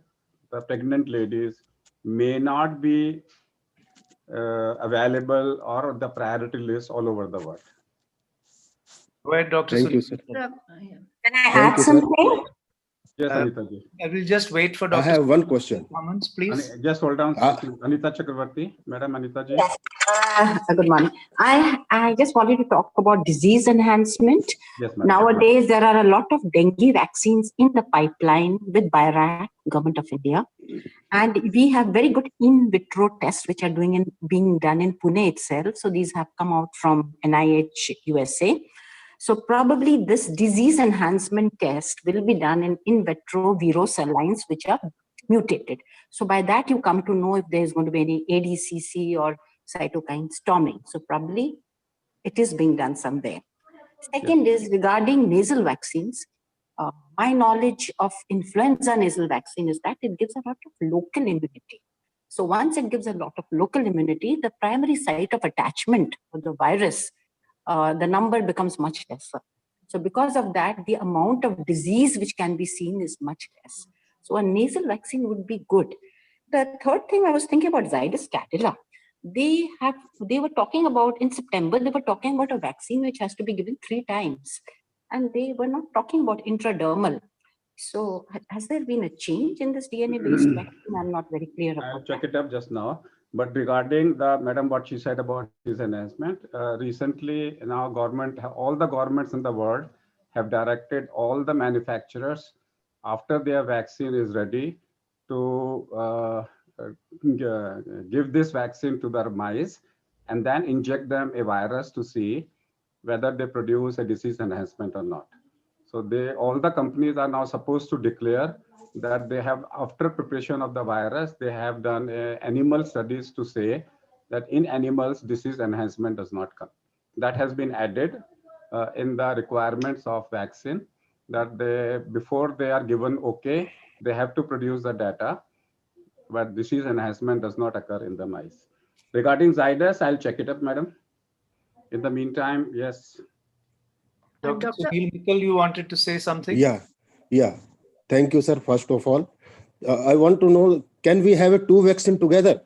the pregnant ladies may not be available or the priority list all over the world. go ahead, Dr. Thank you, Sunil. sir. Can I Thank add you, sir. something? Yes, Anita ji. I will just wait for I Dr. have one question. comments, please. Just hold on. Ah. Anita Chakravarti, Madam Anita ji. Yes. Good morning. I just wanted to talk about disease enhancement. Yes, madam. Nowadays, there are a lot of dengue vaccines in the pipeline with BIRAC, Government of India. And we have very good in vitro tests which are being done in Pune itself. So these have come out from NIH USA. So probably this disease enhancement test will be done in vitro viro cell lines which are mutated. So by that you come to know if there is going to be any ADCC or cytokine storming. So probably it is being done somewhere. Second is regarding nasal vaccines. My knowledge of influenza nasal vaccine is that it gives a lot of local immunity. So once it gives a lot of local immunity, the primary site of attachment of the virus, the number becomes much lesser. So because of that, the amount of disease which can be seen is much less. So a nasal vaccine would be good. The third thing I was thinking about Zydus Cadila. They were talking about in September, they were talking about a vaccine which has to be given 3 times. And they were not talking about intradermal. So has there been a change in this DNA-based vaccine? I'm not very clear I'll about check that. it up just now. But regarding the madam, what she said about disease enhancement, recently now all the governments in the world have directed all the manufacturers after their vaccine is ready to give this vaccine to their mice and then inject them a virus to see whether they produce a disease enhancement or not. So all the companies are now supposed to declare that they have, after preparation of the virus, they have done animal studies to say that in animals, disease enhancement does not come. That has been added in the requirements of vaccine, that before they are given okay, they have to produce the data, but disease enhancement does not occur in the mice. Regarding Zydus, I'll check it up, madam. In the meantime, yes. Dr. Doctor- Sunil Mittal, you wanted to say something? Yeah. Thank you, sir. First of all, I want to know, can we have a two vaccine together?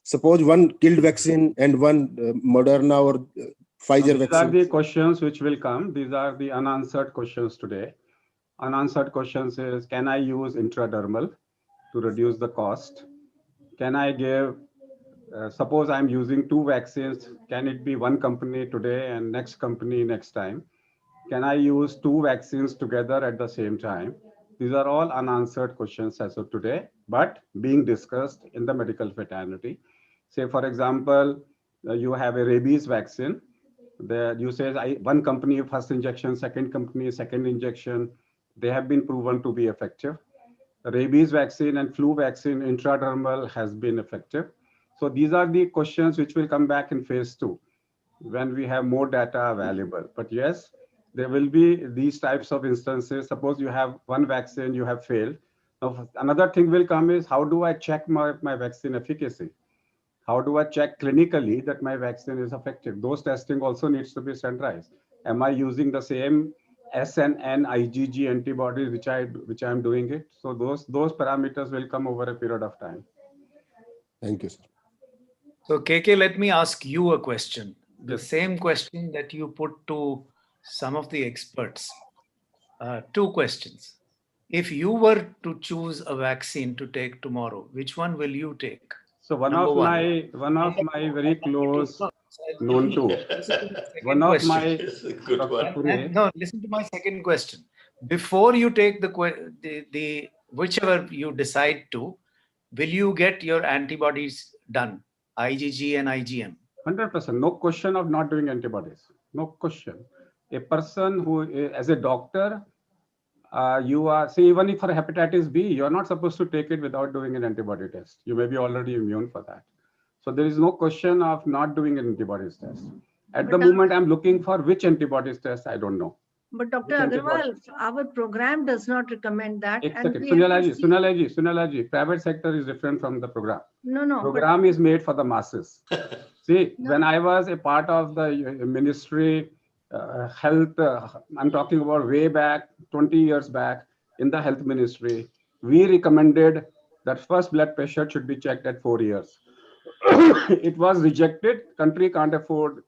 Suppose one killed vaccine and one Moderna or Pfizer These vaccine. are the questions which will come. These are the unanswered questions today. Unanswered questions is, can I use intradermal to reduce the cost? Can I give, suppose I'm using two vaccines, can it be one company today and next company next time? Can I use two vaccines together at the same time? These are all unanswered questions as of today, but being discussed in the medical fraternity. Say, for example, you have a rabies vaccine. You say one company first injection, second company second injection. They have been proven to be effective. Rabies vaccine and flu vaccine intradermal has been effective. So these are the questions which will come back in phase 2 when we have more data available. But yes, there will be these types of instances. Suppose you have one vaccine, you have failed. Now, another thing will come is, how do I check my vaccine efficacy? How do I check clinically that my vaccine is effective? Those testing also needs to be standardized. Am I using the same SNN IgG antibodies which I'm doing it? So those parameters will come over a period of time. Thank you, sir. So KK, let me ask you a question. The Yes. same question that you put to some of the experts. Two questions. If you were to choose a vaccine to take tomorrow, which one will you take? So one Number of my very close known to one of my Dr. Pure. No, listen to my second question. Before you take the whichever you decide to, will you get your antibodies done, IgG and IgM? 100%, no question of not doing antibodies. No question. A person who, as a doctor, you are, say, even if for hepatitis B, you're not supposed to take it without doing an antibody test. You may be already immune for that. So there is no question of not doing an antibodies test. At the moment, I'm looking for which antibodies test, I don't know. But Dr. Agarwal, our program does not recommend that. Sunalaji, private sector is different from the program. No. Program is made for the masses. See, when I was a part of the ministry, health, I'm talking about way back, 20 years back in the health ministry, we recommended that first blood pressure should be checked at 4 years. It was rejected. Country can't afford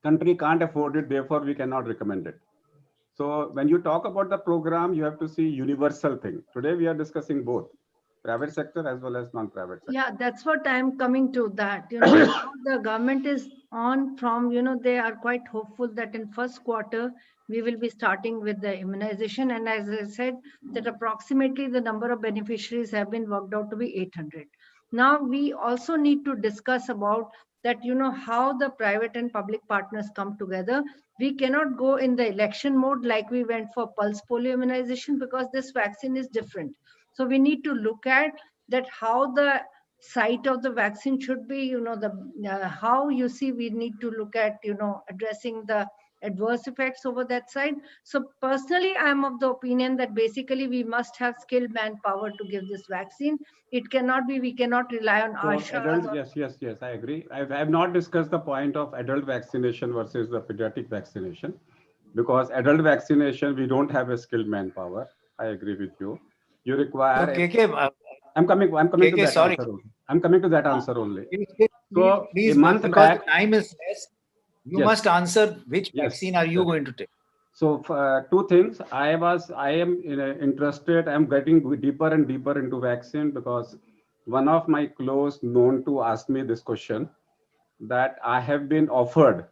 it. Therefore, we cannot recommend it. So when you talk about the program, you have to see universal thing. Today, we are discussing both private sector as well as non-private sector. Yeah, that's what I'm coming to that. Now the government is on from, they are quite hopeful that in first quarter, we will be starting with the immunization. And as I said, that approximately the number of beneficiaries have been worked out to be 800. Now we also need to discuss about that, how the private and public partners come together. We cannot go in the election mode like we went for pulse polio immunization, because this vaccine is different. So we need to look at that how the site of the vaccine should be, how we need to look at, addressing the adverse effects over that side. So personally, I'm of the opinion that basically we must have skilled manpower to give this vaccine. It cannot be, we cannot rely on ASHA. Yes, I agree. I have not discussed the point of adult vaccination versus the pediatric vaccination, because adult vaccination, we don't have a skilled manpower. I agree with you. You require. I'm coming to that answer only. I'm coming to that answer only. So please, a month because back, the time is less, you must answer which vaccine are you going to take. So two things. I am interested. I'm getting deeper and deeper into vaccine because one of my close known to ask me this question, that I have been offered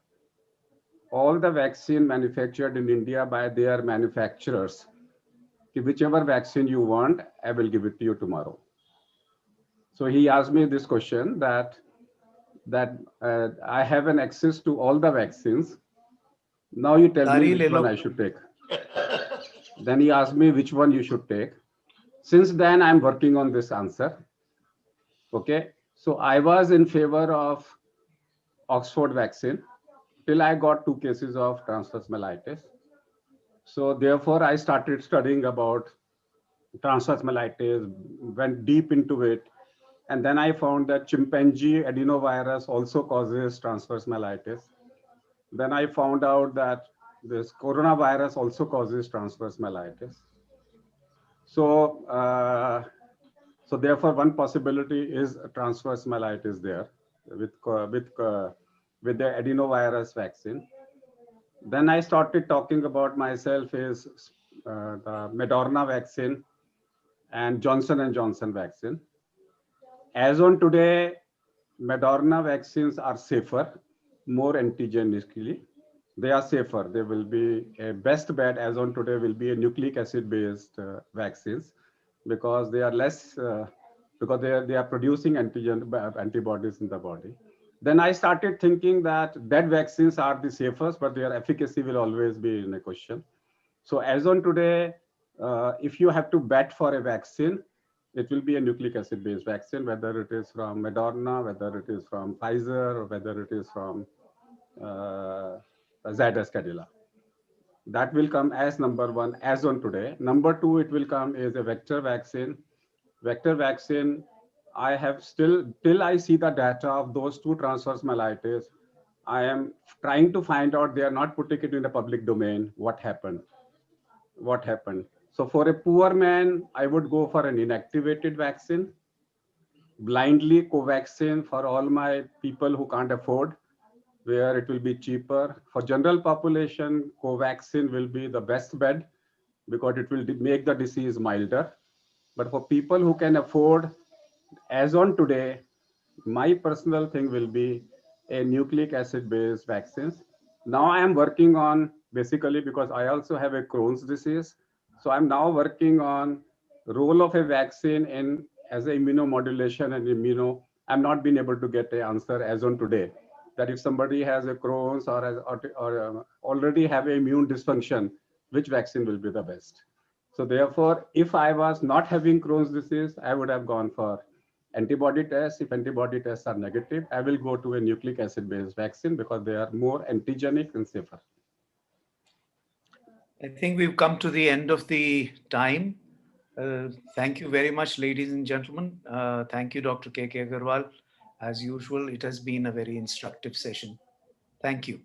all the vaccine manufactured in India by their manufacturers. Whichever vaccine you want, I will give it to you tomorrow. So he asked me this question that I have an access to all the vaccines. Now you tell me which one I should take. Then he asked me which one you should take. Since then, I'm working on this answer. Okay. So I was in favor of Oxford vaccine till I got 2 cases of transverse myelitis. So therefore, I started studying about transverse myelitis, went deep into it. And then I found that chimpanzee adenovirus also causes transverse myelitis. Then I found out that this coronavirus also causes transverse myelitis. So, so therefore, one possibility is transverse myelitis there with the adenovirus vaccine. Then I started talking about myself is the Moderna vaccine and Johnson & Johnson vaccine. As on today, Moderna vaccines are safer, more antigenically. They are safer. They will be a best bet as on today will be a nucleic acid based vaccines because they are less, because they are producing antibodies in the body. Then I started thinking that vaccines are the safest, but their efficacy will always be in a question. So as on today, if you have to bet for a vaccine, it will be a nucleic acid based vaccine, whether it is from Moderna, whether it is from Pfizer, or whether it is from Zydus Cadila. That will come as number one as on today. Number two, it will come is a vector vaccine. Vector vaccine, I have still, till I see the data of those 2 transverse myelitis, I am trying to find out, they are not putting it in the public domain, what happened. So for a poor man, I would go for an inactivated vaccine, blindly Covaxin for all my people who can't afford, where it will be cheaper. For general population, Covaxin will be the best bet because it will make the disease milder. But for people who can afford, as on today, my personal thing will be a nucleic acid based vaccines. Now I am working on, basically because I also have a Crohn's disease. So I'm now working on role of a vaccine in as a immunomodulation and immuno. I'm not been able to get an answer as on today that if somebody has a Crohn's or already have immune dysfunction, which vaccine will be the best. So therefore, if I was not having Crohn's disease, I would have gone for antibody tests. If antibody tests are negative, I will go to a nucleic acid based vaccine because they are more antigenic and safer. I think we've come to the end of the time. Thank you very much, ladies and gentlemen. Thank you, Dr. K.K. Agarwal. As usual, it has been a very instructive session. Thank you.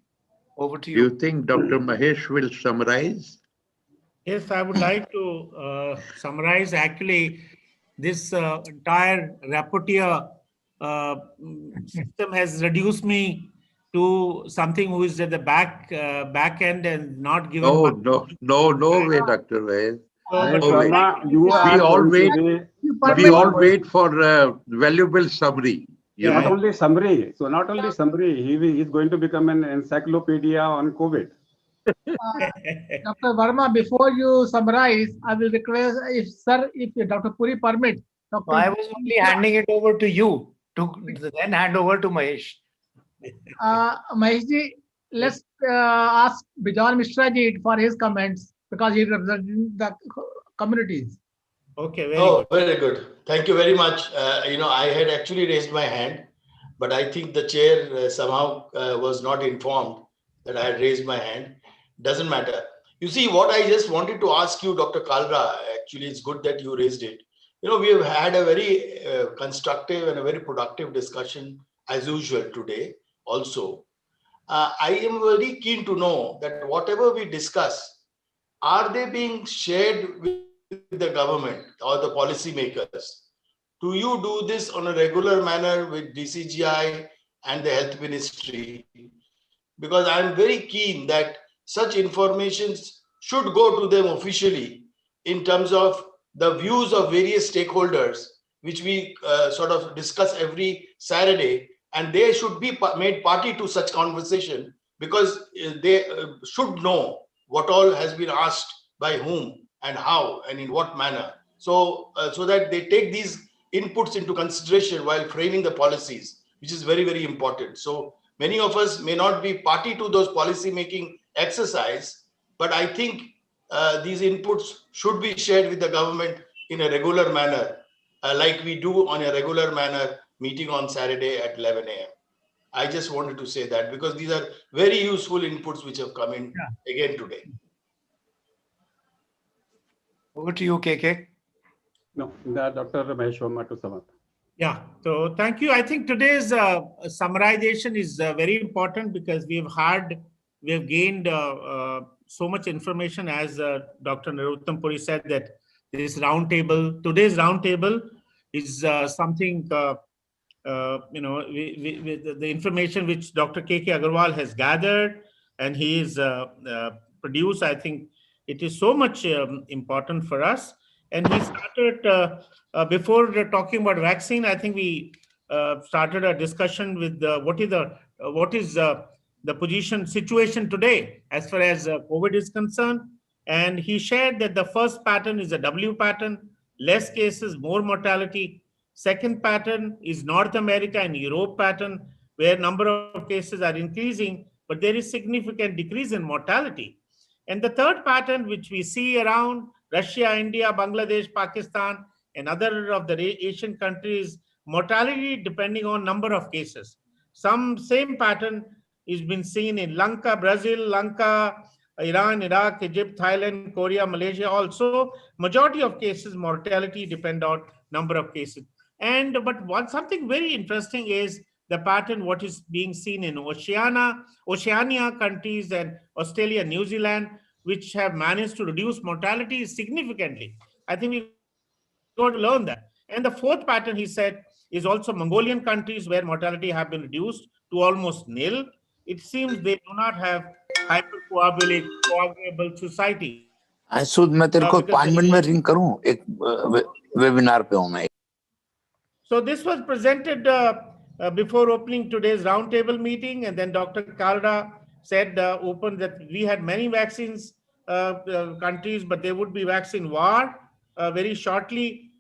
Over to you. Do you think Dr. Mahesh will summarize? Yes, I would like to summarize. Actually, this entire rapporteur system has reduced me to something who is at the back end and not given. No way, Dr. Mahesh. We all wait for valuable summary. Not only summary. So not only summary, he is going to become an encyclopedia on COVID. Dr. Verma, before you summarize, I will request if Dr. Puri permit. I was only handing it over to you to then hand over to Mahesh. Maheshji, let's ask Bijan Mishra ji for his comments because he represents the communities. Okay, very good. Thank you very much. I had actually raised my hand, but I think the chair somehow was not informed that I had raised my hand. Doesn't matter. You see, what I just wanted to ask you, Dr. Kalra, actually, it's good that you raised it. We have had a very constructive and a very productive discussion as usual today also. I am very keen to know that whatever we discuss, are they being shared with the government or the policymakers? Do you do this on a regular manner with DCGI and the Health Ministry? Because I'm very keen that such informations should go to them officially in terms of the views of various stakeholders, which we sort of discuss every Saturday, and they should be made party to such conversation, because they should know what all has been asked by whom and how and in what manner, so that they take these inputs into consideration while framing the policies, which is very, very important. So many of us may not be party to those policy making exercise, but I think these inputs should be shared with the government in a regular manner, like we do on a regular manner meeting on Saturday at 11 a.m. I just wanted to say that because these are very useful inputs which have come in again today. Over to you, KK. No, Dr. Mahesh Verma to sum up. Yeah, so thank you. I think today's summarization is very important because we have gained so much information, as Dr. Narottam Puri said, that today's roundtable is something, the information which Dr. KK Agarwal has gathered and he is produced. I think it is so much important for us. And he started, before talking about vaccine, I think we started a discussion with what is the position situation today as far as COVID is concerned. And he shared that the first pattern is a W pattern, less cases, more mortality. Second pattern is North America and Europe pattern, where number of cases are increasing, but there is significant decrease in mortality. And the third pattern, which we see around Russia, India, Bangladesh, Pakistan, and other of the Asian countries, mortality depending on number of cases. Some same pattern is been seen in Lanka, Brazil, Iran, Iraq, Egypt, Thailand, Korea, Malaysia. Also, majority of cases, mortality depend on number of cases. But something very interesting is the pattern what is being seen in Oceania countries and Australia, New Zealand, which have managed to reduce mortality significantly. I think we got to learn that. And the fourth pattern, he said, is also Mongolian countries where mortality have been reduced to almost nil. It seems they do not have hypercoagulable society. सुध मैं तेरे को 5 minute में ring करूं, एक webinar पे हूं मैं. So this was presented before opening today's roundtable meeting, and then Dr. Kalda said open that we had many vaccines countries, but there would be vaccine war very shortly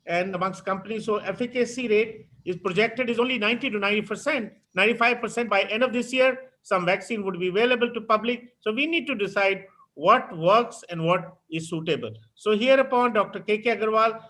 and amongst companies. So efficacy rate is projected is only 90 to 90%, 95% by end of this year. Some vaccine would be available to public. So we need to decide what works and what is suitable. So hereupon, Dr. KK Agarwal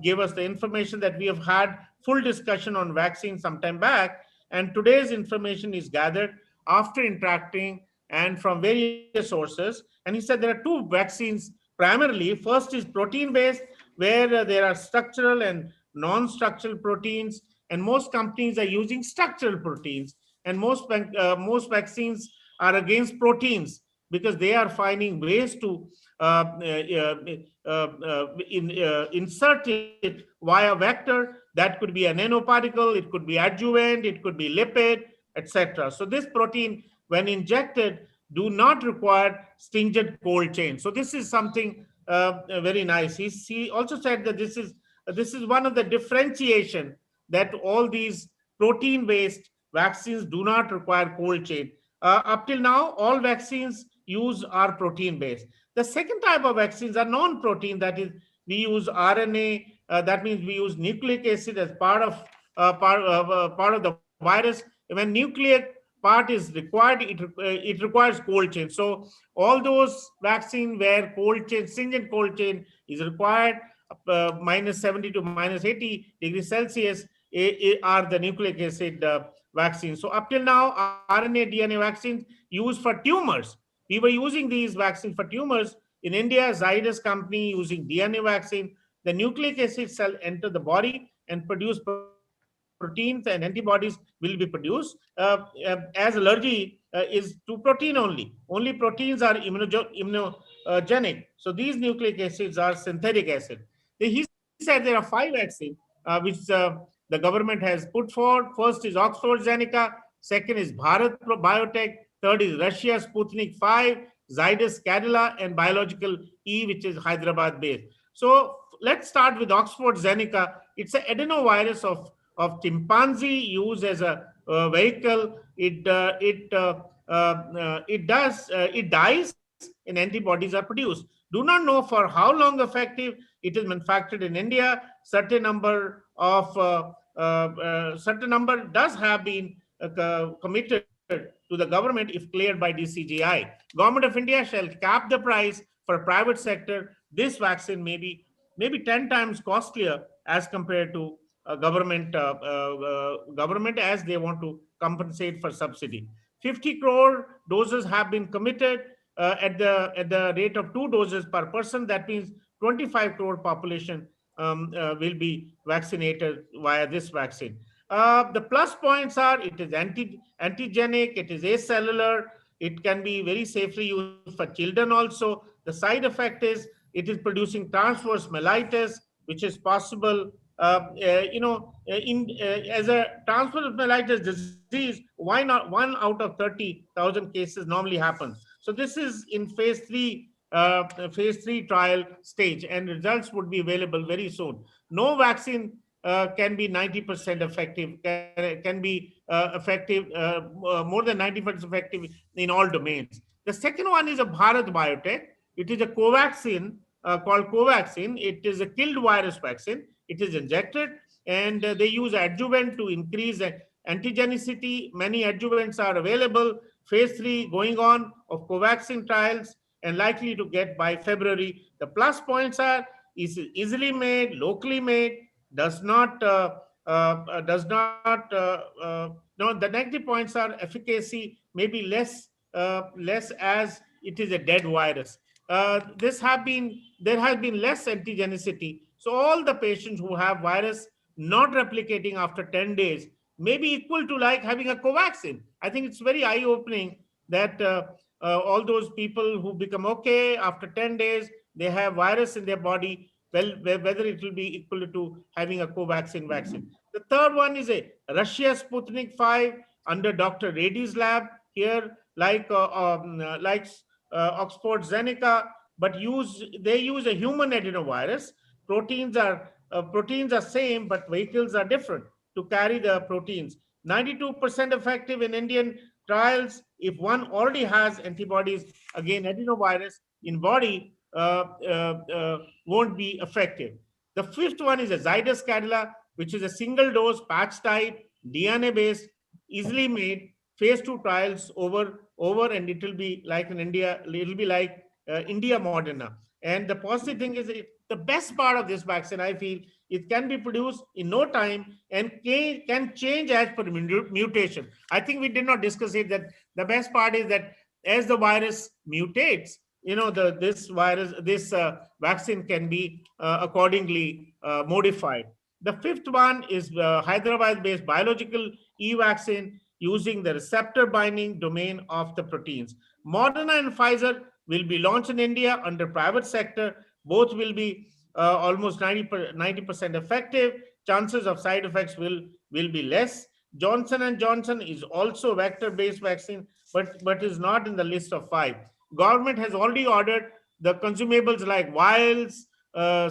gave us the information that we have had full discussion on vaccine some time back, and today's information is gathered after interacting and from various sources. And he said there are two vaccines primarily. First is protein-based, where there are structural and non-structural proteins, and most companies are using structural proteins, and most vaccines are against proteins because they are finding ways to insert it via vector. That could be a nanoparticle, it could be adjuvant, it could be lipid, etc. So this protein, when injected, do not require stringent cold chain. So this is something very nice. He also said that this is one of the differentiation, that all these protein-based vaccines do not require cold chain. Up till now, all vaccines are protein-based. The second type of vaccines are non-protein, that is, we use RNA. That means we use nucleic acid as part of the virus. When nucleic part is required, it requires cold chain. So all those vaccines where stringent cold chain is required, minus 70 to minus 80 degrees Celsius, are the nucleic acid vaccines. So up till now, RNA, DNA vaccines used for tumors. We were using these vaccines for tumors. In India, Zydus company using DNA vaccine. The nucleic acid cell enter the body and produce proteins, and antibodies will be produced. As allergy is to protein only. Only proteins are immunogenic. So these nucleic acids are synthetic acid. He said there are 5 vaccines which the government has put forward. First is Oxford Zeneca. Second is Bharat Biotech. Third is Russia Sputnik 5, Zydus Cadila, and Biological E, which is Hyderabad based. So let's start with Oxford Zeneca. It's an adenovirus of chimpanzee used as a vehicle. It dies and antibodies are produced. Do not know for how long effective. It is manufactured in India. Certain number does have been committed to the government if cleared by DCGI. Government of India shall cap the price for private sector. This vaccine may be maybe 10 times costlier as compared to government, as they want to compensate for subsidy. 50 crore doses have been committed at the rate of 2 doses per person. That means 25 crore population will be vaccinated via this vaccine. The plus points are it is antigenic, it is acellular, it can be very safely used for children also. The side effect is it is producing transverse mellitus, which is possible, as a transverse mellitus disease. Why not? 1 out of 30,000 cases normally happens. So this is in phase 3 trial stage, and results would be available very soon. No vaccine can be 90% effective, can be effective, more than 90% effective in all domains. The second one is a Bharat Biotech. It is a Covaxin called Covaxin. It is a killed virus vaccine. It is injected, and they use adjuvant to increase antigenicity. Many adjuvants are available. Phase 3 going on of Covaxin trials and likely to get by February. The plus points are is easily made, locally made, does not no, the negative points are efficacy maybe less as it is a dead virus. There has been less antigenicity. So all the patients who have virus not replicating after 10 days may be equal to like having a Covaxin. I think it's very eye-opening that all those people who become okay after 10 days, they have virus in their body, well, whether it will be equal to having a Covaxin vaccine. The third one is a Russia Sputnik 5 under Dr. Reddy's lab here, like Oxford Zeneca, but they use a human adenovirus. Proteins are same, but vehicles are different to carry the proteins. 92% effective in Indian trials. If one already has antibodies, again, adenovirus in body won't be effective. The fifth one is a Zydus Cadila, which is a single dose patch type, DNA based, easily made. Phase 2 trials over, and it will be like in India, it will be like India Moderna. And the positive thing is the best part of this vaccine, I feel, it can be produced in no time and can change as per mutation. I think we did not discuss it, that the best part is that as the virus mutates, this vaccine can be accordingly modified. The fifth one is Hyderabad-based biological E vaccine using the receptor binding domain of the proteins. Moderna and Pfizer will be launched in India under private sector. Both will be almost 90% effective. Chances of side effects will be less. Johnson & Johnson is also vector-based vaccine, but is not in the list of 5. Government has already ordered the consumables like vials,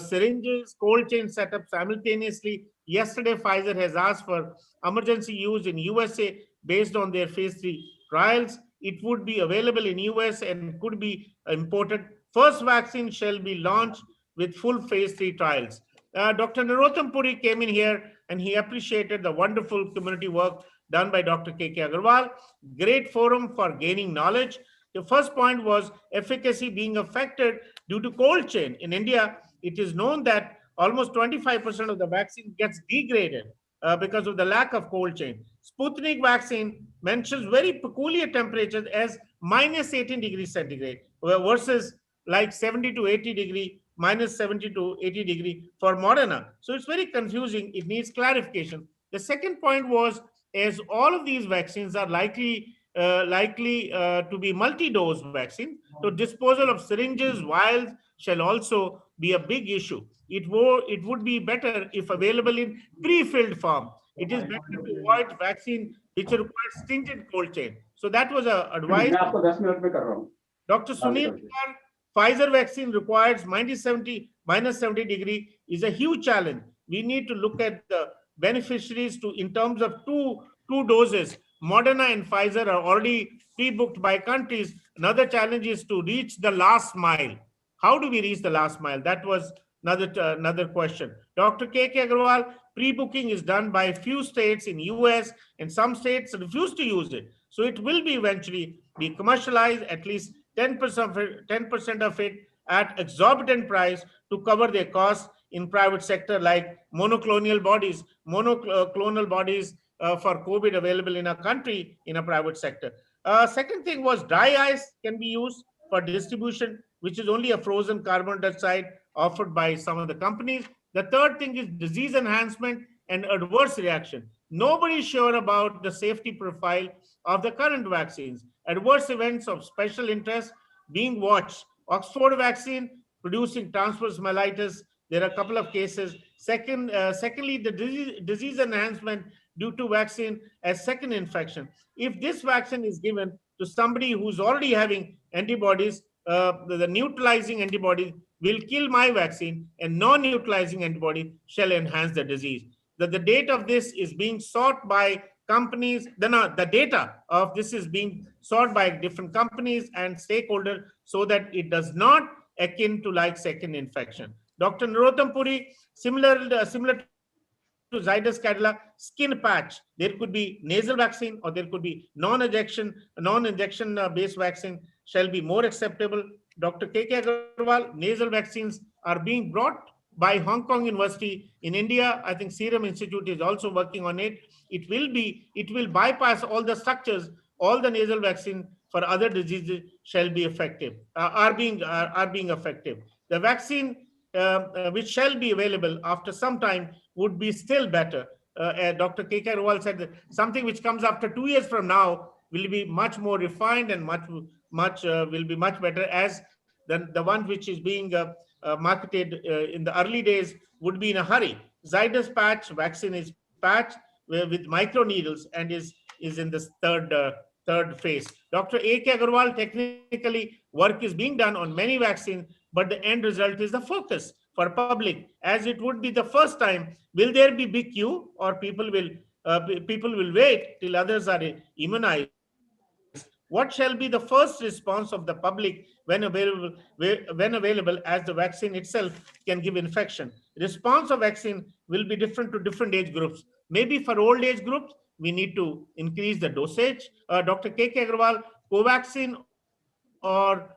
syringes, cold chain setup simultaneously. Yesterday, Pfizer has asked for emergency use in USA based on their phase 3 trials. It would be available in US and could be imported. First vaccine shall be launched with full phase 3 trials. Dr. Narottam Puri came in here and he appreciated the wonderful community work done by Dr. K.K. Agarwal. Great forum for gaining knowledge. The first point was efficacy being affected due to cold chain. In India, it is known that almost 25% of the vaccine gets degraded because of the lack of cold chain. Sputnik vaccine mentions very peculiar temperatures as minus 18 degrees centigrade versus like 70 to 80 degree, minus 70 to 80 degree for Moderna. So it's very confusing. It needs clarification. The second point was, as all of these vaccines are likely to be multi-dose vaccine, so disposal of syringes, vials shall also be a big issue. It would be better if available in pre-filled form. It is better to avoid vaccine which requires stringent cold chain. So that was a advice. मैं आपको 10 minute में कर रहा हूँ. Dr. Sunil, Pfizer vaccine requires minus 70 degree is a huge challenge. We need to look at the beneficiaries in terms of two doses. Moderna and Pfizer are already pre-booked by countries. Another challenge is to reach the last mile. How do we reach the last mile? That was another question. Dr. K.K. Agarwal, pre-booking is done by a few states in US, and some states refuse to use it. So it will be eventually be commercialized, at least 10% of it at exorbitant price to cover their costs in private sector, like monoclonal bodies for COVID available in a country in a private sector. Second thing was dry ice can be used for distribution, which is only a frozen carbon dioxide offered by some of the companies. The third thing is disease enhancement and adverse reaction. Nobody is sure about the safety profile of the current vaccines. Adverse events of special interest being watched. Oxford vaccine producing transverse myelitis. There are a couple of cases. Secondly, the disease enhancement due to vaccine as second infection. If this vaccine is given to somebody who's already having antibodies, the neutralizing antibody will kill my vaccine, and non-neutralizing antibody shall enhance the disease. The date of this is being sought by companies. The data of this is being sought by different companies and stakeholders so that it does not akin to like second infection. Dr. Narottam Puri, similar to Zydus Cadila, skin patch. There could be nasal vaccine or there could be non-injection based vaccine shall be more acceptable. Dr. K.K. Agarwal, nasal vaccines are being brought by Hong Kong University in India. I think Serum Institute is also working on it. It will bypass all the structures. All the nasal vaccine for other diseases shall be effective, are being effective. The vaccine which shall be available after some time would be still better. Dr. K.K. Agarwal said that something which comes after 2 years from now will be much more refined and will be much better, as the one which is being marketed in the early days would be in a hurry. Zydus patch vaccine is patch with micro needles and is in this third phase. Dr. A.K. Agarwal, technically work is being done on many vaccines, but the end result is the focus for public, as it would be the first time. Will there be big queue, or people will wait till others are immunized? What shall be the first response of the public when available, as the vaccine itself can give infection? Response of vaccine will be different to different age groups. Maybe for old age groups, we need to increase the dosage. Dr. K.K. Agarwal, Covaxin or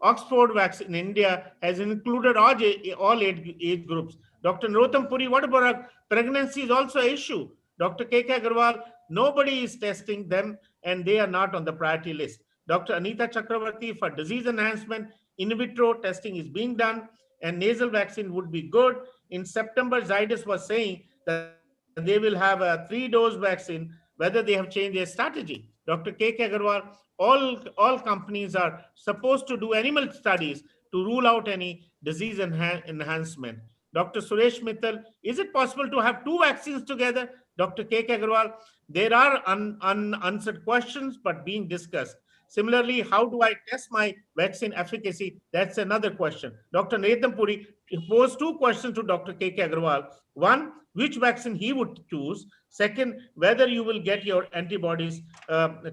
Oxford vaccine in India has included all age groups. Dr. Narottam Puri, what about pregnancy is also an issue. Dr. K.K. Agarwal, nobody is testing them and they are not on the priority list. Dr. Anita Chakravarti, for disease enhancement, in vitro testing is being done and nasal vaccine would be good. In September, Zydus was saying that they will have a 3-dose vaccine, whether they have changed their strategy. Dr. K.K. Agarwal, all companies are supposed to do animal studies to rule out any disease enhancement. Dr. Suresh Mittal, is it possible to have 2 vaccines together? Dr. K.K. Agarwal, there are unanswered questions but being discussed. Similarly, how do I test my vaccine efficacy? That's another question. Dr. Narottam Puri posed 2 questions to Dr. K.K. Agarwal. One, which vaccine he would choose. Second, whether you will get your antibodies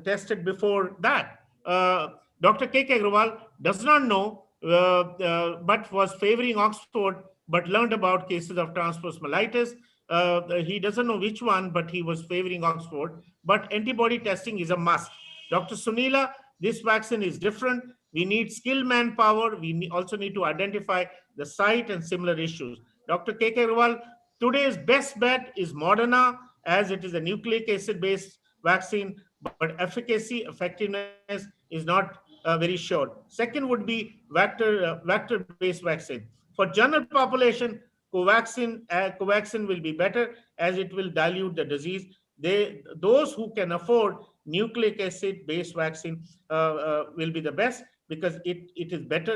tested before that. Dr. K.K. Agarwal does not know, but was favoring Oxford, but learned about cases of transverse myelitis. He doesn't know which one, but he was favoring Oxford. But antibody testing is a must. Dr. Sunila, this vaccine is different. We need skilled manpower. We also need to identify the site and similar issues. Dr. K.K. Agarwal, today's best bet is Moderna, as it is a nucleic acid-based vaccine, but effectiveness is not very sure. Second would be vector-based vaccine. For general population, Covaxin will be better, as it will dilute the disease. Those who can afford nucleic acid-based vaccine will be the best, because it is better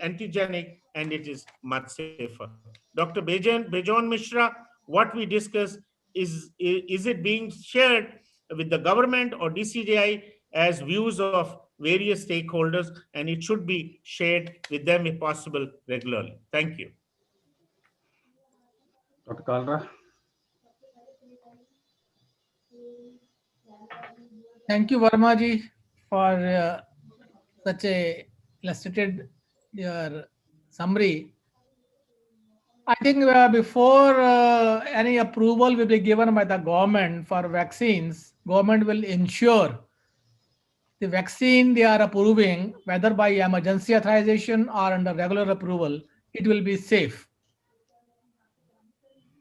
antigenic and it is much safer. Dr. Bejon Mishra, what we discussed is it being shared with the government or DCGI as views of various stakeholders, and it should be shared with them if possible regularly. Thank you. Dr. Kalra. Thank you, Varmaji, for such a illustrated your summary. I think before any approval will be given by the government for vaccines, government will ensure the vaccine they are approving, whether by emergency authorization or under regular approval, it will be safe.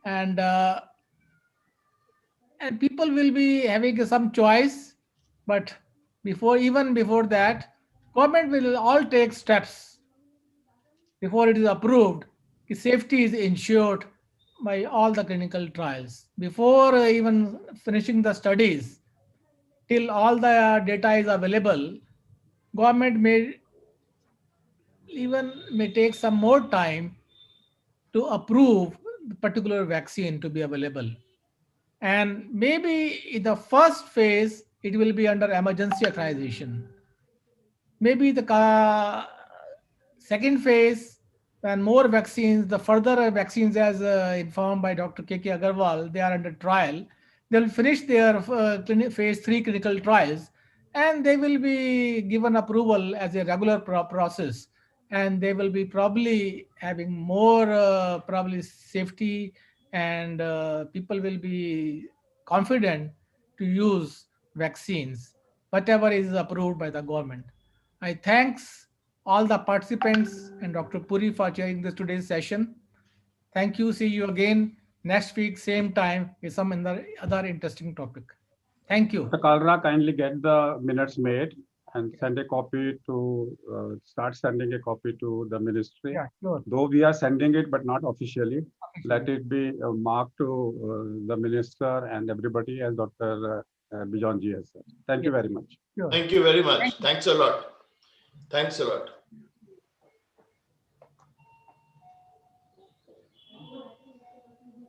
And people will be having some choice, but even before that, government will all take steps before it is approved. The safety is ensured by all the clinical trials before even finishing the studies. Till all the data is available, government may take some more time to approve the particular vaccine to be available. And maybe in the first phase, it will be under emergency authorization. Maybe the second phase, when more vaccines, the further vaccines as informed by Dr. K.K. Agarwal, they are under trial. They'll finish their phase 3 clinical trials, and they will be given approval as a regular process. And they will be probably having more probably safety, and people will be confident to use vaccines, whatever is approved by the government. I thanks all the participants and Dr. Puri for chairing this today's session. Thank you. See you again next week, same time, with some other interesting topic. Thank you. Dr. Kalra, kindly get the minutes made and send a copy to, start sending a copy to the ministry. Yeah, sure. Though we are sending it, but not officially. Let it be marked to the minister and everybody, as Dr. Bijonji has said. Thank you very much. Sure. Thank you very much. Thanks a lot. Thanks a lot.